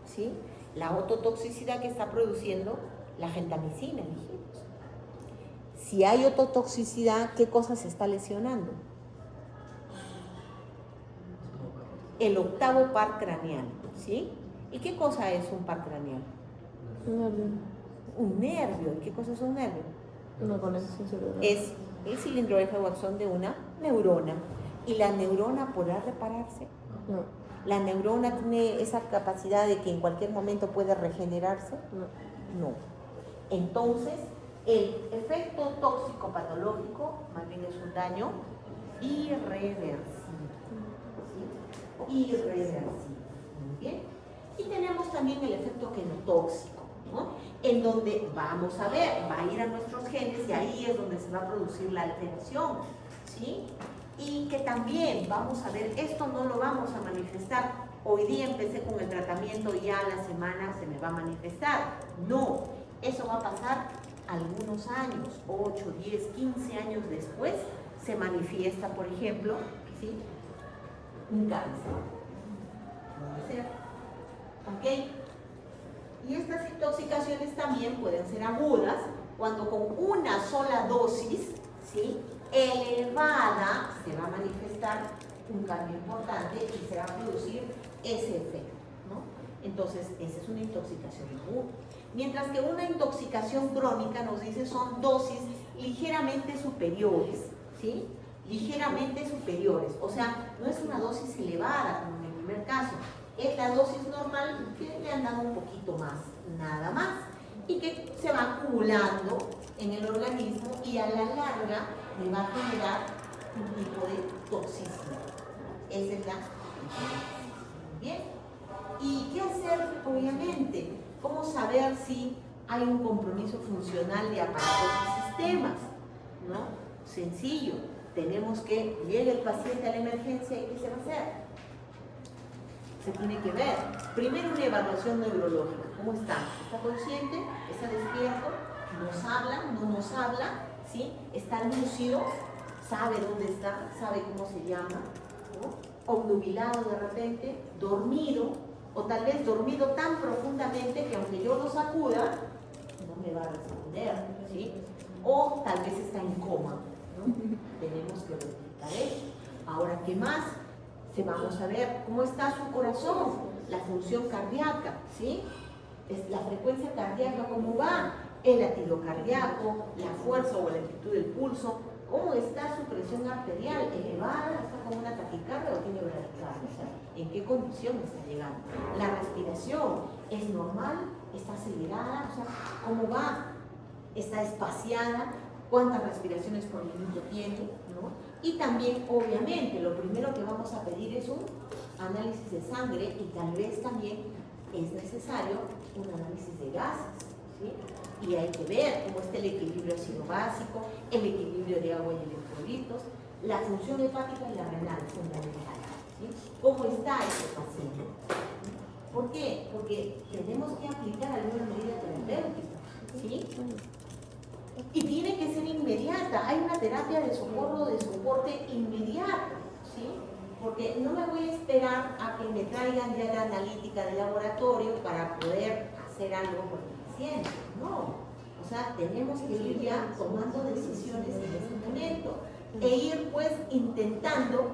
¿sí? La ototoxicidad que está produciendo la gentamicina, dijimos. Si hay ototoxicidad, ¿qué cosa se está lesionando? El octavo par craneal, ¿sí? ¿Y qué cosa es un par craneal? Nervio. Un nervio. ¿Y qué cosa es un nervio? Una conexión cerebral. Es el cilindro de axón de una neurona. ¿Y la neurona podrá repararse? No. ¿La neurona tiene esa capacidad de que en cualquier momento puede regenerarse? No. No. Entonces, el efecto tóxico patológico más bien es un daño irreversible. ¿Sí? Irreversible. Muy bien. Y tenemos también el efecto genotóxico, ¿no? En donde vamos a ver, va a ir a nuestros genes y ahí es donde se va a producir la alteración, ¿sí? Y que también vamos a ver, esto no lo vamos a manifestar. Hoy día empecé con el tratamiento y ya a la semana se me va a manifestar. No, eso va a pasar algunos años, 8, 10, 15 años después, se manifiesta, por ejemplo, ¿sí? Un cáncer. Puede ser. ¿Ok? Y estas intoxicaciones también pueden ser agudas cuando con una sola dosis, ¿sí? Elevada se va a manifestar un cambio importante y se va a producir ese efecto, ¿no? Entonces, esa es una intoxicación aguda. Mientras que una intoxicación crónica nos dice son dosis ligeramente superiores, ¿sí? Ligeramente superiores, o sea, no es una dosis elevada como en el primer caso, es la dosis normal que le han dado un poquito más, nada más, y que se va acumulando en el organismo y a la larga le va a generar un tipo de toxicidad. Esa es la bien. ¿Y qué hacer? Obviamente, ¿cómo saber si hay un compromiso funcional de aparatos y sistemas? ¿No? Sencillo, tenemos que llegue el paciente a la emergencia y ¿qué se va a hacer? se tiene que ver. Primero una evaluación neurológica. ¿Cómo está? ¿Está consciente? ¿Está despierto? ¿Nos habla? ¿No nos habla? ¿Sí? ¿Está lúcido? ¿Sabe dónde está? ¿Sabe cómo se llama? ¿No? Obnubilado de repente, dormido, o tal vez dormido tan profundamente que aunque yo lo sacuda, no me va a responder, ¿sí? O tal vez está en coma, ¿no? Tenemos que verificar eso. Ahora, ¿qué más? Vamos a ver cómo está su corazón, la función cardíaca, ¿sí? La frecuencia cardíaca, cómo va, el latido cardíaco, la fuerza o la amplitud del pulso, cómo está su presión arterial, elevada, está con una taquicardia o tiene bradicardia, o sea, en qué condición está llegando. La respiración, ¿es normal? ¿Está acelerada? O sea, ¿cómo va? ¿Está espaciada? ¿Cuántas respiraciones por minuto tiene? ¿No? Y también, obviamente, lo primero que vamos a pedir es un análisis de sangre y tal vez también es necesario un análisis de gases, ¿sí? Y hay que ver cómo está el equilibrio ácido básico, el equilibrio de agua y electrolitos, la función hepática y la renal fundamental, ¿sí? ¿Cómo está este paciente? ¿Por qué? Porque tenemos que aplicar alguna medida terapéutica, ¿sí? Y tiene que ser inmediata. Hay una terapia de socorro, de soporte inmediato, ¿sí? Porque no me voy a esperar a que me traigan ya la analítica del laboratorio para poder hacer algo por el paciente. No. O sea, tenemos que ir ya tomando decisiones en ese momento e ir pues intentando,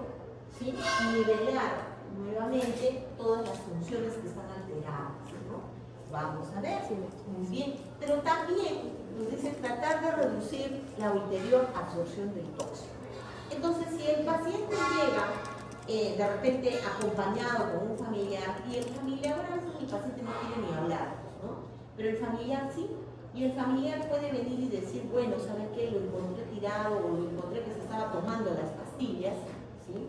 ¿sí?, nivelar nuevamente todas las funciones que están alteradas, ¿no? Vamos a ver, muy bien. Pero también nos dice tratar de reducir la ulterior absorción del tóxico. Entonces, si el paciente llega de repente acompañado con un familiar, y el familiar, a veces el paciente no quiere ni hablar, ¿no? Pero el familiar sí, y el familiar puede venir y decir, bueno, ¿sabe qué? Lo encontré tirado o lo encontré que se estaba tomando las pastillas, ¿sí?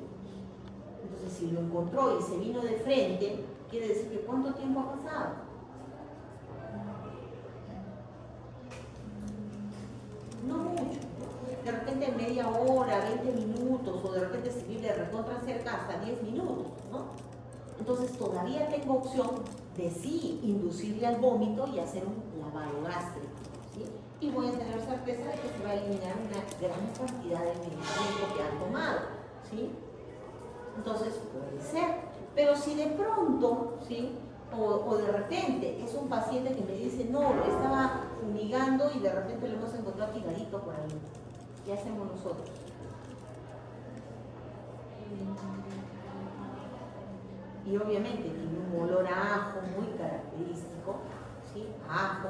Entonces, si lo encontró y se vino de frente, quiere decir que ¿cuánto tiempo ha pasado? No mucho, de repente media hora, 20 minutos, o de repente si vive recontra cerca hasta 10 minutos, ¿no? Entonces todavía tengo opción de sí inducirle al vómito y hacer un lavado gástrico, ¿sí? Y voy a tener certeza de que se va a eliminar una gran cantidad de medicamento que han tomado, ¿sí? Entonces puede ser, pero si de pronto, ¿sí?, o de repente es un paciente que me dice, no, estaba fumigando y de repente lo hemos encontrado tiradito por ahí. ¿Qué hacemos nosotros? Y obviamente tiene un olor a ajo muy característico, ¿sí? Ajo,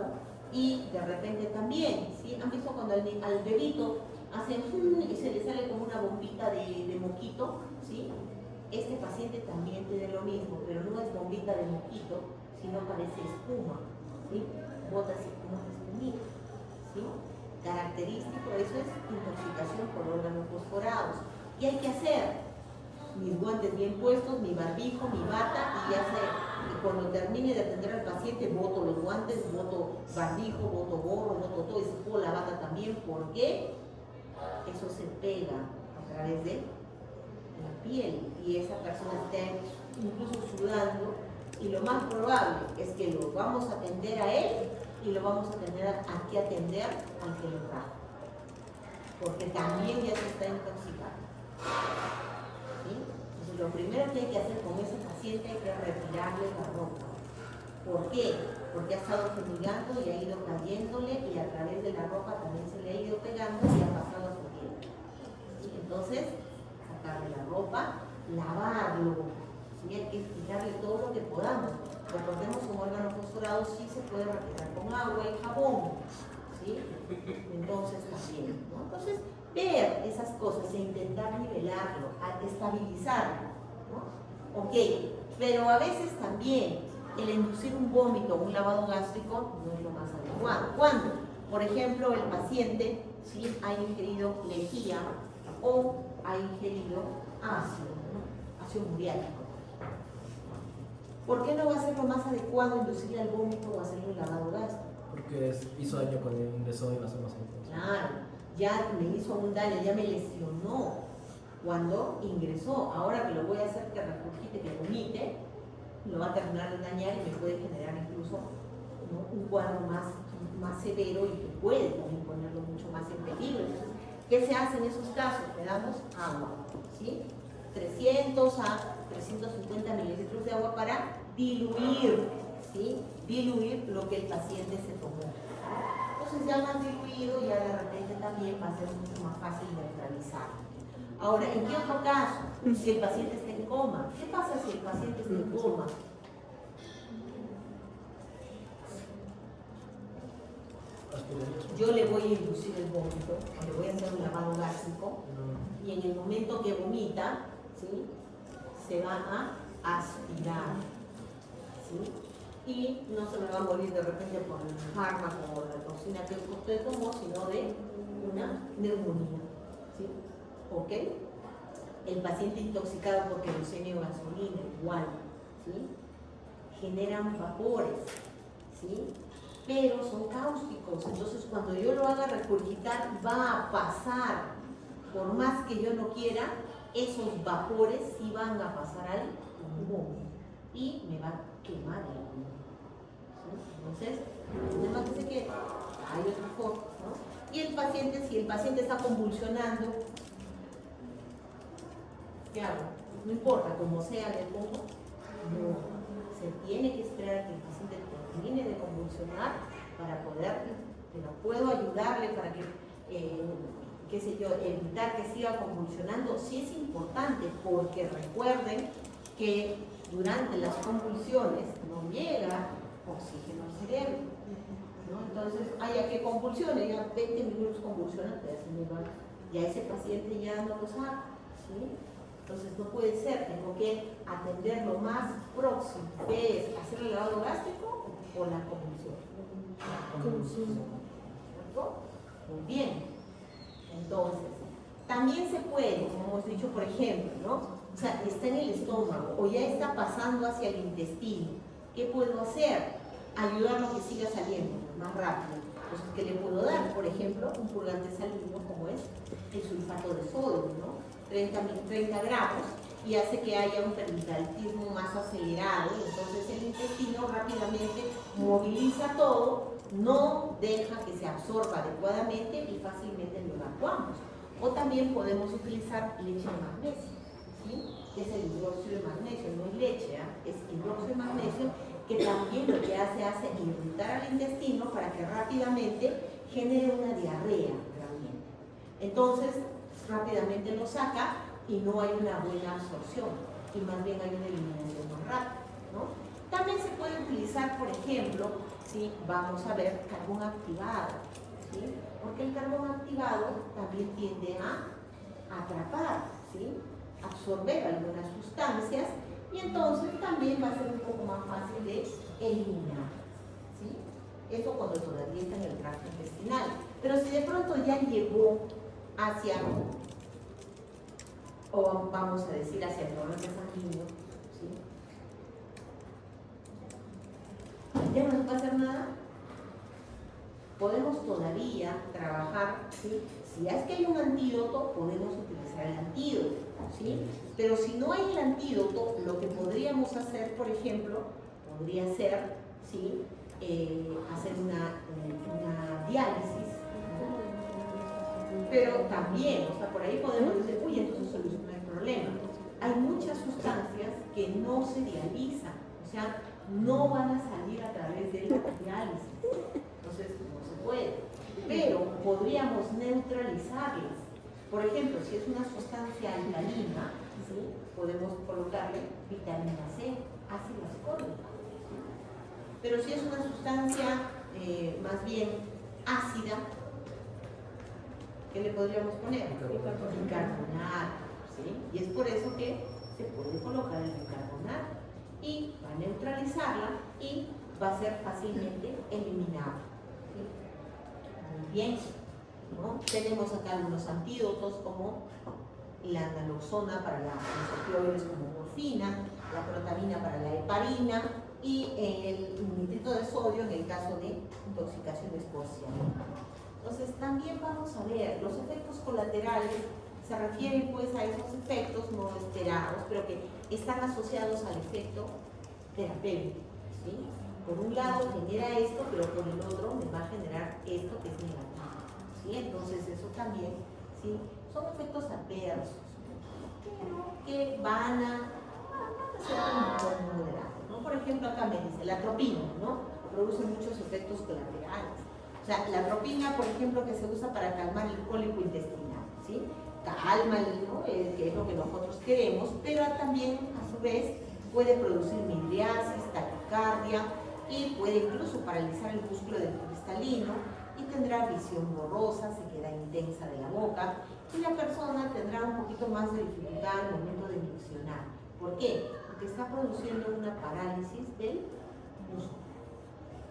y de repente también, ¿sí? ¿Han visto cuando al bebito hacen y se le sale como una bombita de moquito, ¿sí? Este paciente también tiene lo mismo, pero no es bombita de moquito, sino parece espuma, ¿sí? Bota así como espumita, ¿sí? Característico, eso es intoxicación por órganos fosforados. ¿Qué hay que hacer? Mis guantes bien puestos, mi barbijo, mi bata, y ya sé, y cuando termine de atender al paciente, boto los guantes, boto barbijo, boto gorro, boto todo, y se pongo la bata también, porque eso se pega a través de la piel y esa persona esté incluso sudando, y lo más probable es que lo vamos a atender a él y lo vamos a tener aquí a atender al que lo trajo, porque también ya se está intoxicando, ¿sí? Entonces lo primero que hay que hacer con ese paciente es retirarle la ropa. ¿Por qué? Porque ha estado fumigando y ha ido cayéndole, y a través de la ropa también se le ha ido pegando y ha pasado a su piel, ¿sí? Entonces sacarle la ropa, lavarlo, ¿sí? Hay que quitarle todo lo que podamos. Recordemos, un órgano fosforado sí se puede retirar con agua y jabón, ¿sí? Entonces también, ¿no? Entonces, ver esas cosas e intentar nivelarlo, estabilizarlo, ¿no? Ok, pero a veces también el inducir un vómito o un lavado gástrico no es lo más adecuado. ¿Cuándo? Por ejemplo, el paciente, ¿sí?, ha ingerido lejía o ha ingerido ácido, ¿no?, ácido muriático. ¿Por qué no va a ser lo más adecuado inducirle al vómito o hacerle un lavado gástrico? Porque hizo daño cuando ingresó y pasó más tiempo. Claro, ya me hizo un daño, ya me lesionó cuando ingresó. Ahora que lo voy a hacer que regurgite, que vomite, lo va a terminar de dañar y me puede generar incluso, ¿no?, un cuadro más severo y que puede también ponerlo mucho más en peligro. Entonces, ¿qué se hace en esos casos? Le damos agua, ¿sí? 300 a 350 mililitros de agua para diluir, ¿sí? Diluir lo que el paciente se tomó. Entonces ya más diluido, ya de repente también va a ser mucho más fácil neutralizar. Ahora, ¿en qué otro caso? Si el paciente está en coma. ¿Qué pasa si el paciente está en coma? Yo le voy a inducir el vómito, le voy a hacer un lavado gástrico y en el momento que vomita, ¿sí?, se va a aspirar, ¿sí? Y no se me va a morir de repente por el fármaco o la toxina que usted tomó, sino de una neumonía, ¿sí? ¿Ok? El paciente intoxicado por queroseno o gasolina, igual, ¿sí? Generan vapores, ¿sí? Pero son cáusticos, entonces cuando yo lo haga regurgitar va a pasar, por más que yo no quiera, esos vapores sí van a pasar al pulmón y me va a quemar el pulmón, ¿sí? Entonces, no que hay otra forma, ¿no? Y el paciente, si el paciente está convulsionando, ¿qué hago? No importa, como sea, le pongo, no. Se tiene que esperar a que el paciente termine de convulsionar para poder, pero puedo ayudarle para que, qué sé yo, evitar que siga convulsionando. Sí es importante, porque recuerden que durante las convulsiones no llega oxígeno al cerebro, ¿no? Entonces, ya que convulsione, ya 20 minutos convulsionando, ya ese paciente ya no lo sabe, ¿sí? Entonces no puede ser, tengo que atender lo más próximo, que es hacer el lavado gástrico o la convulsión. ¿Cierto? Muy bien. Entonces, también se puede, como hemos dicho, por ejemplo, ¿no? O sea, está en el estómago o ya está pasando hacia el intestino. ¿Qué puedo hacer? Ayudarlo a que siga saliendo más rápido. Entonces, ¿qué le puedo dar? Por ejemplo, un purgante salino como es el sulfato de sodio, ¿no? 30 gramos, y hace que haya un peritonitismo más acelerado. Entonces el intestino rápidamente moviliza todo, no deja que se absorba adecuadamente y fácilmente lo evacuamos. O también podemos utilizar leche de magnesio, ¿sí? Es el hidróxido de magnesio, no es leche, es hidróxido de magnesio, que también lo que hace irritar al intestino para que rápidamente genere una diarrea realmente. Entonces rápidamente lo saca y no hay una buena absorción y más bien hay una eliminación más rápida, ¿no? También se puede utilizar, por ejemplo, ¿sí?, vamos a ver carbón activado, ¿sí? Porque el carbón activado también tiende a atrapar, ¿sí?, absorber algunas sustancias, y entonces también va a ser un poco más fácil de eliminar, ¿sí? Eso cuando todavía está en el tracto intestinal. Pero si de pronto ya llegó hacia, o vamos a decir hacia el torrente sanguíneo, ¿sí?, ya no nos va a hacer nada, podemos todavía trabajar, ¿sí? Si es que hay un antídoto, podemos utilizar el antídoto, ¿sí? Pero si no hay el antídoto, lo que podríamos hacer, por ejemplo, podría ser, ¿sí?, hacer una diálisis. Pero también, o sea, por ahí podemos decir, uy, entonces soluciona el problema. Hay muchas sustancias que no se dializan, o sea, no van a salir a través de la diálisis. Entonces, no se puede. Pero podríamos neutralizarlas. Por ejemplo, si es una sustancia alcalina, ¿sí?, podemos colocarle vitamina C, ácido ascórbico. Pero si es una sustancia más bien ácida, ¿qué le podríamos poner? Bicarbonato, ¿sí? Y es por eso que se puede colocar el bicarbonato y va a neutralizarla y va a ser fácilmente eliminable, ¿sí? Muy bien, ¿no? Tenemos acá algunos antídotos como la naloxona para los opioides como morfina, la protamina para la heparina y el nitrito de sodio en el caso de intoxicaciones por cianuro. Entonces también vamos a ver los efectos colaterales. Se refieren pues a esos efectos no esperados, pero que están asociados al efecto terapéutico, ¿sí? Por un lado genera esto, pero por el otro me va a generar esto que es negativo, ¿sí? Entonces eso también, ¿sí? Son efectos adversos, pero que van a ser muy moderados, ¿no? Por ejemplo, acá me dice la atropina, ¿no? Produce muchos efectos colaterales. O sea, la atropina, por ejemplo, que se usa para calmar el cólico intestinal, ¿sí? Calma, ¿no? Que es lo que nosotros queremos, pero también, a su vez, puede producir midriasis, taquicardia y puede incluso paralizar el músculo del cristalino y tendrá visión borrosa, sequedad intensa de la boca y la persona tendrá un poquito más de dificultad al momento de miccionar. ¿Por qué? Porque está produciendo una parálisis del músculo.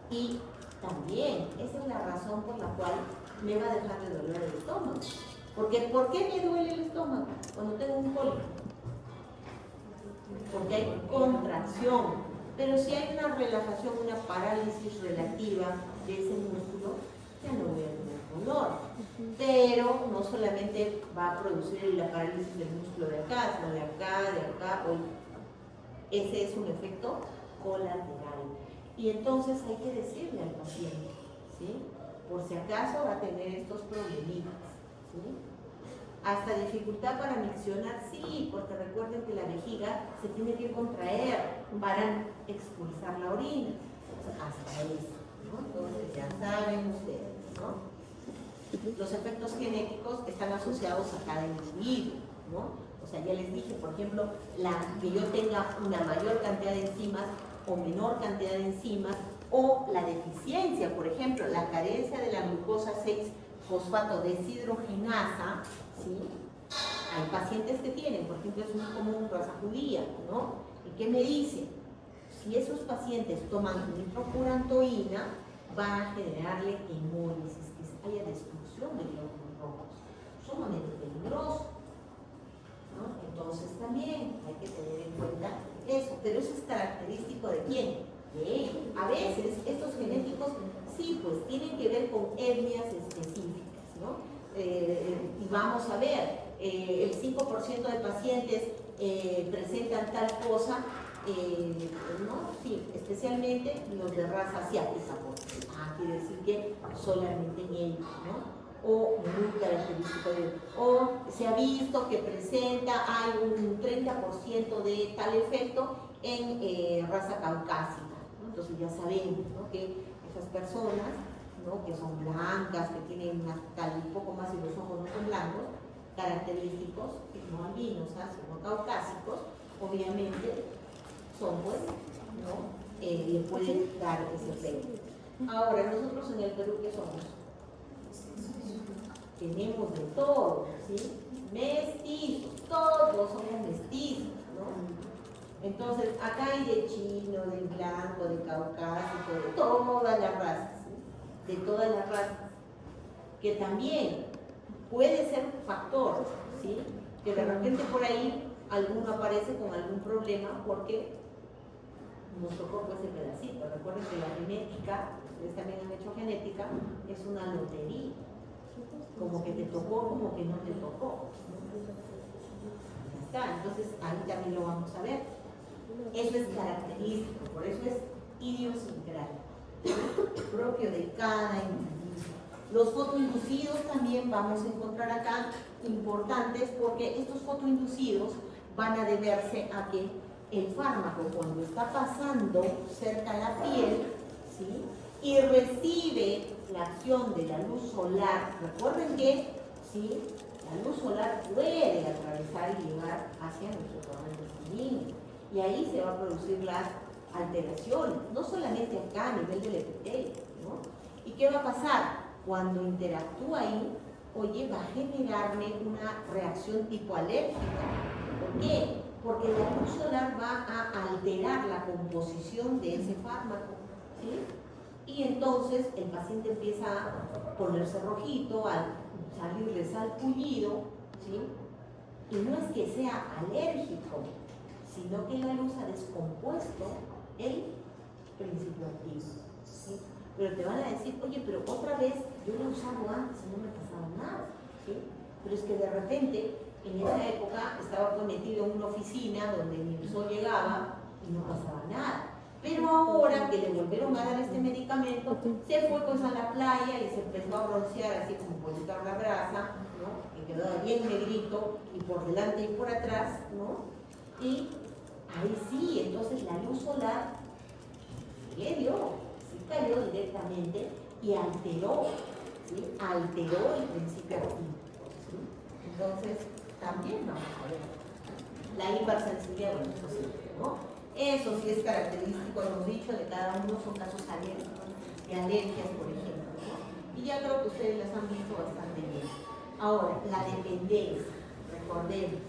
Y también esa es la razón por la cual me va a dejar de doler el estómago. Porque ¿por qué me duele el estómago cuando tengo un cólico? Porque hay contracción. Pero si hay una relajación, una parálisis relativa de ese músculo, ya no voy a tener dolor. Pero no solamente va a producir la parálisis del músculo de acá, sino de acá. Ese es un efecto colateral. Y entonces hay que decirle al paciente, ¿sí? Por si acaso va a tener estos problemitas, ¿sí? Hasta dificultad para miccionar, sí, porque recuerden que la vejiga se tiene que contraer para expulsar la orina. Hasta eso, ¿no? Entonces ya saben ustedes, ¿no? Los efectos genéticos están asociados a cada individuo, ¿no? O sea, ya les dije, por ejemplo, que yo tenga una mayor cantidad de enzimas o menor cantidad de enzimas, o la deficiencia, por ejemplo, la carencia de la glucosa 6-fosfato deshidrogenasa, ¿sí? Hay pacientes que tienen, por ejemplo, es muy común raza judía, ¿no? ¿Y qué me dice? Si esos pacientes toman nitrofurantoína, va a generarle hemólisis, que haya destrucción de glóbulos rojos, sumamente peligroso, ¿no? Entonces también hay que tener en cuenta eso, pero eso es característico de quién, de ellos. A veces estos genéticos sí, pues tienen que ver con etnias específicas, ¿no? Y vamos a ver, el 5% de pacientes presentan tal cosa, ¿no? Sí, especialmente los de raza asiática, porque quiere decir que solamente en ellos, ¿no? O muy característico o se ha visto que hay un 30% de tal efecto en raza caucásica, ¿no? Entonces ya sabemos, ¿no? Que esas personas, ¿no? Que son blancas, que tienen un poco más y los ojos no son blancos, característicos, no albinos, sino caucásicos, obviamente son, pues, ¿no? Le pueden dar ese efecto. Ahora, nosotros en el Perú, ¿qué somos? Tenemos de todo, ¿sí? Mestizos, todos somos mestizos, ¿no? Entonces, acá hay de chino, de blanco, de caucásico, de todas las razas, ¿sí? De todas las razas, que también puede ser un factor, ¿sí? Que de repente por ahí alguno aparece con algún problema porque nos tocó pues ese pedacito. Recuerden que la genética, ustedes también han hecho genética, es una lotería. Como que te tocó, como que no te tocó. Ya está, entonces ahí también lo vamos a ver. Eso es característico, por eso es idiosincrático, propio de cada individuo. Los fotoinducidos también vamos a encontrar acá importantes porque estos fotoinducidos van a deberse a que el fármaco cuando está pasando cerca de la piel, ¿sí? Y recibe la acción de la luz solar. Recuerden que, ¿sí? La luz solar puede atravesar y llegar hacia nuestro torrente sanguíneo. Y ahí se va a producir las alteraciones, no solamente acá a nivel del epitelio, ¿no? ¿Y qué va a pasar? Cuando interactúa ahí, oye, va a generarme una reacción tipo alérgica. ¿Por qué? Porque la luz solar va a alterar la composición de ese fármaco, ¿sí? Y entonces el paciente empieza a ponerse rojito, a salirle salpullido, ¿sí? Y no es que sea alérgico, sino que la luz ha descompuesto el principio activo, ¿sí? Pero te van a decir, oye, pero otra vez yo lo he usado antes y no me pasaba nada, ¿sí? Pero es que de repente, en esa época, estaba metido en una oficina donde ni el sol llegaba y no pasaba nada. Pero ahora que le volvieron a dar este medicamento, se fue pues a la playa y se empezó a broncear así como pollito a la brasa, ¿no? Y quedó bien negrito y por delante y por atrás, ¿no? Y ahí sí, entonces la luz solar le dio, sí cayó directamente y alteró, ¿sí? Alteró el principio activo, ¿sí? Entonces, también vamos a ver la hipersensibilidad, bueno, eso sí, ¿no? Eso sí es característico, hemos dicho, de cada uno, son casos alérgicos, de alergias, por ejemplo, ¿no? Y ya creo que ustedes las han visto bastante bien. Ahora, la dependencia, recordemos,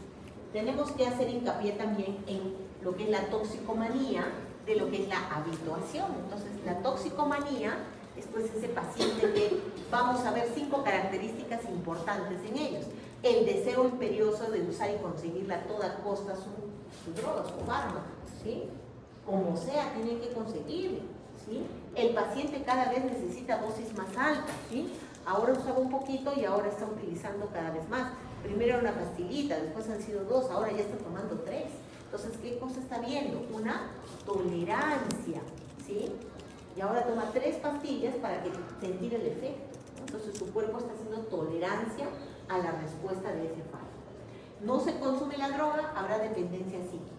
tenemos que hacer hincapié también en lo que es la toxicomanía, de lo que es la habituación. Entonces, la toxicomanía es pues ese paciente que vamos a ver 5 características importantes en ellos. El deseo imperioso de usar y conseguirla a toda costa su droga, su fármaco, ¿sí? Como sea, tiene que conseguirlo, ¿sí? El paciente cada vez necesita dosis más altas, ¿sí? Ahora usaba un poquito y ahora está utilizando cada vez más. Primero era una pastillita, después han sido 2, ahora ya está tomando 3. Entonces, ¿qué cosa está viendo? Una tolerancia, ¿sí? Y ahora toma 3 pastillas para que sentir el efecto, ¿no? Entonces su cuerpo está haciendo tolerancia a la respuesta de ese fármaco. No se consume la droga, habrá dependencia psíquica.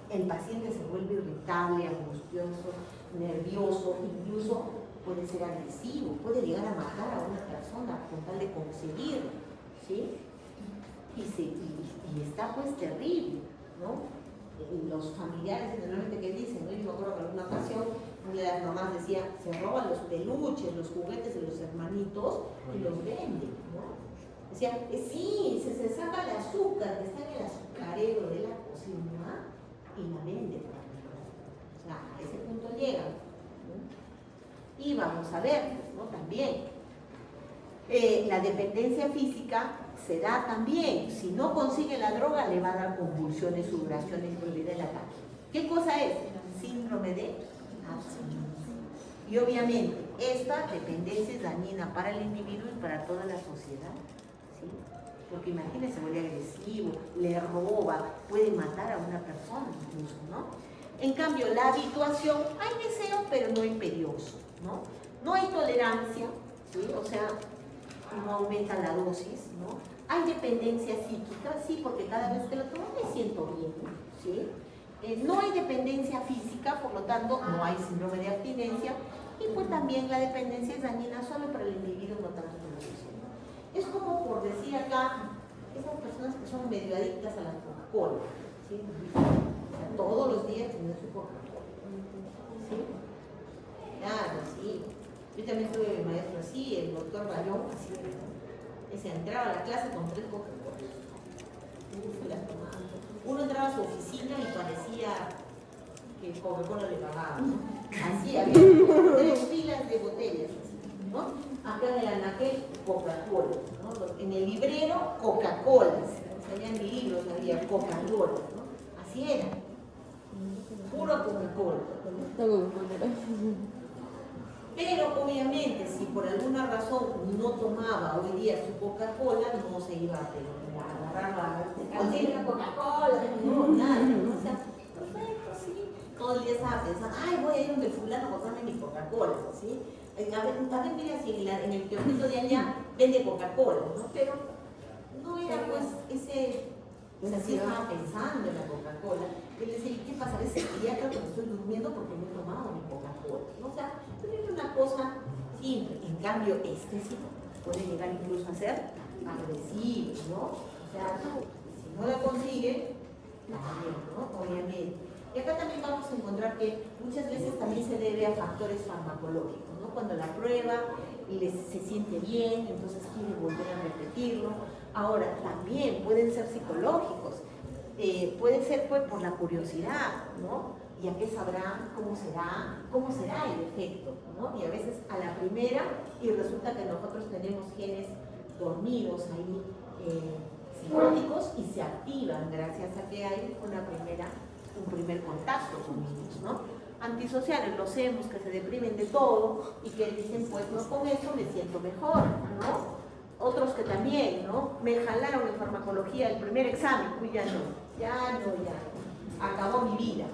El paciente se vuelve irritable, angustioso, nervioso, incluso puede ser agresivo, puede llegar a matar a una persona con tal de conseguirlo, ¿sí? Y está pues terrible, ¿no? Los familiares generalmente que dicen, ¿no? Yo me acuerdo que en alguna ocasión una de las mamás decía, se roban los peluches, los juguetes de los hermanitos y los venden, ¿no? Decía, sí, se saca el azúcar que está en el azucarero de la cocina y la vende. O sea, a ese punto llega, ¿no? Y vamos a ver, ¿no? También la dependencia física se da también. Si no consigue la droga, le va a dar convulsiones, sudoraciones, incluida el ataque. ¿Qué cosa es? Síndrome de abstinencia. Y obviamente, esta dependencia es dañina para el individuo y para toda la sociedad, ¿sí? Porque imagínense, se vuelve agresivo, le roba, puede matar a una persona incluso, ¿no? En cambio, la habituación, hay deseo, pero no imperioso, ¿no? No hay tolerancia, ¿sí? O sea, no aumenta la dosis, ¿no? Hay dependencia psíquica, sí, porque cada vez que lo tomo me siento bien, ¿sí? No hay dependencia física, por lo tanto, no hay síndrome de abstinencia, y pues también la dependencia es dañina solo para el individuo, no tanto para la sociedad. Es como por decir acá, esas personas que son medio adictas a la Coca-Cola, ¿sí? O sea, todos los días tienen su Coca-Cola, ¿sí? Claro, sí. Yo también tuve maestro así, el doctor Bayón, así, se entraba a la clase con 3 Coca-Colas. Uno entraba a su oficina y parecía que Coca-Cola le pagaba, ¿no? Así había 3 filas de botellas, ¿no? Acá en el anaquel, Coca-Cola, ¿no? En el librero, Coca-Cola. Salían libros, había Coca-Cola, ¿no? Así era. Puro Coca-Cola. Pero obviamente, si por alguna razón no tomaba hoy día su Coca-Cola, no se iba a agarrar la Coca-Cola, no, nada, ¿no? O sea, perfecto, sí. Todo el día estaba pensando, ay, voy a ir donde fulano a comprarme mi Coca-Cola, ¿sí? A ver, mira si en el kiosquito de allá vende Coca-Cola, ¿no? Pero no era pues ese, o sea, sí estaba pensando en la Coca-Cola. Y le decía, ¿qué pasa? A veces ya creo que me estoy durmiendo porque no he tomado mi Coca-Cola, ¿no? O sea, es una cosa simple. En cambio, este sí puede llegar incluso a ser agresivo, ¿no? O sea, si no lo consigue, también, ¿no? Obviamente. Y acá también vamos a encontrar que muchas veces también se debe a factores farmacológicos, ¿no? Cuando la prueba y se siente bien, entonces quiere volver a repetirlo. Ahora, también pueden ser psicológicos. Puede ser pues por la curiosidad, ¿no? Ya que sabrán cómo será el efecto, ¿no? Y a veces a la primera, y resulta que nosotros tenemos genes dormidos ahí, psicóticos, y se activan gracias a que hay un primer contacto con ellos, ¿no? Antisociales, los hemos que se deprimen de todo y que dicen, pues no, con eso me siento mejor, ¿no? Otros que también, ¿no? Me jalaron en farmacología el primer examen, uy, ya acabó mi vida.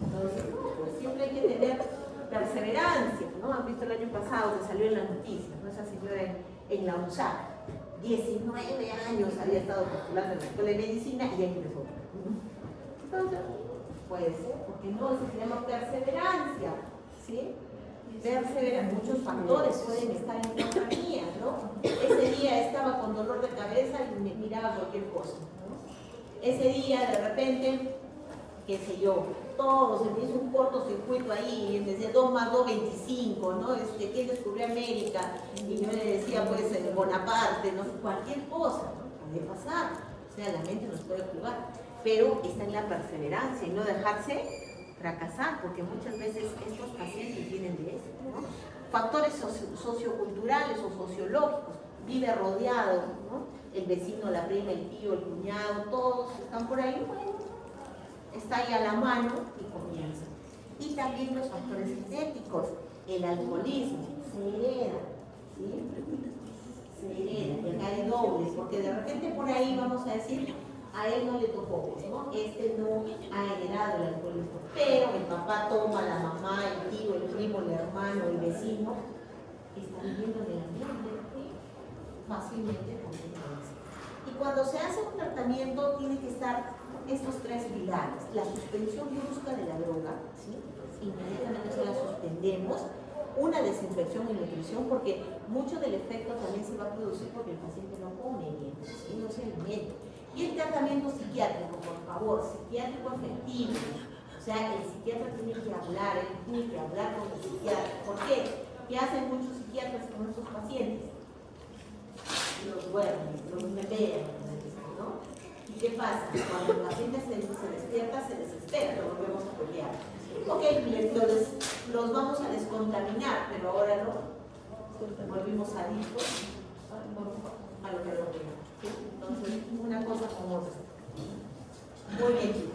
Entonces, no, pues siempre hay que tener perseverancia, ¿no? Han visto el año pasado que salió en las noticias, ¿no? Esa señora en la UNSAC, 19 años había estado postulando en la escuela de medicina y ya ingresó. Entonces, puede ser, porque no, eso se llama perseverancia, ¿sí? Perseverancia, muchos factores pueden estar en contra mía, ¿no? Ese día estaba con dolor de cabeza y me miraba cualquier cosa, ¿no? Ese día, de repente, qué sé yo, todo se me hizo un cortocircuito ahí, y decía 2 más 2, 25, ¿no? ¿Quién descubrió América? Y yo le decía, pues, Bonaparte, no sé, cualquier cosa, ¿no? Puede pasar, o sea, la mente nos puede jugar, pero está en la perseverancia y no dejarse fracasar, porque muchas veces estos pacientes vienen de eso, ¿no? Factores socioculturales o sociológicos, vive rodeado, ¿no? El vecino, la prima, el tío, el cuñado, todos están por ahí, bueno, está ahí a la mano y comienza. Y también los factores genéticos, el alcoholismo, se hereda, ¿sí? Se hereda, y acá hay dobles, porque de repente por ahí vamos a decir, a él no le tocó, ¿no? Este no ha heredado el alcoholismo, pero el papá toma, la mamá, el tío, el primo, el hermano, el vecino, está viviendo en el ambiente, fácilmente contagiarse. Y cuando se hace un tratamiento tiene que estar estos 3 pilares: la suspensión brusca de la droga, ¿sí? Inmediatamente se la suspendemos, una desinfección y nutrición, porque mucho del efecto también se va a producir porque el paciente no come bien, ¿sí? No se alimenta. Y el tratamiento psiquiátrico, por favor, psiquiátrico efectivo. O sea, el psiquiatra tiene que hablar, él tiene que hablar con el psiquiatra. ¿Por qué? ¿Qué hacen muchos psiquiatras con estos pacientes? Los duermen, los memean, ¿no? ¿Y qué pasa? Cuando el paciente se despierta, se desespera, lo volvemos a pelear. Ok, entonces los vamos a descontaminar, pero ahora no. Volvimos adictos a lo que lo ¿sí? Entonces, una cosa como otra. Muy bien, chicos.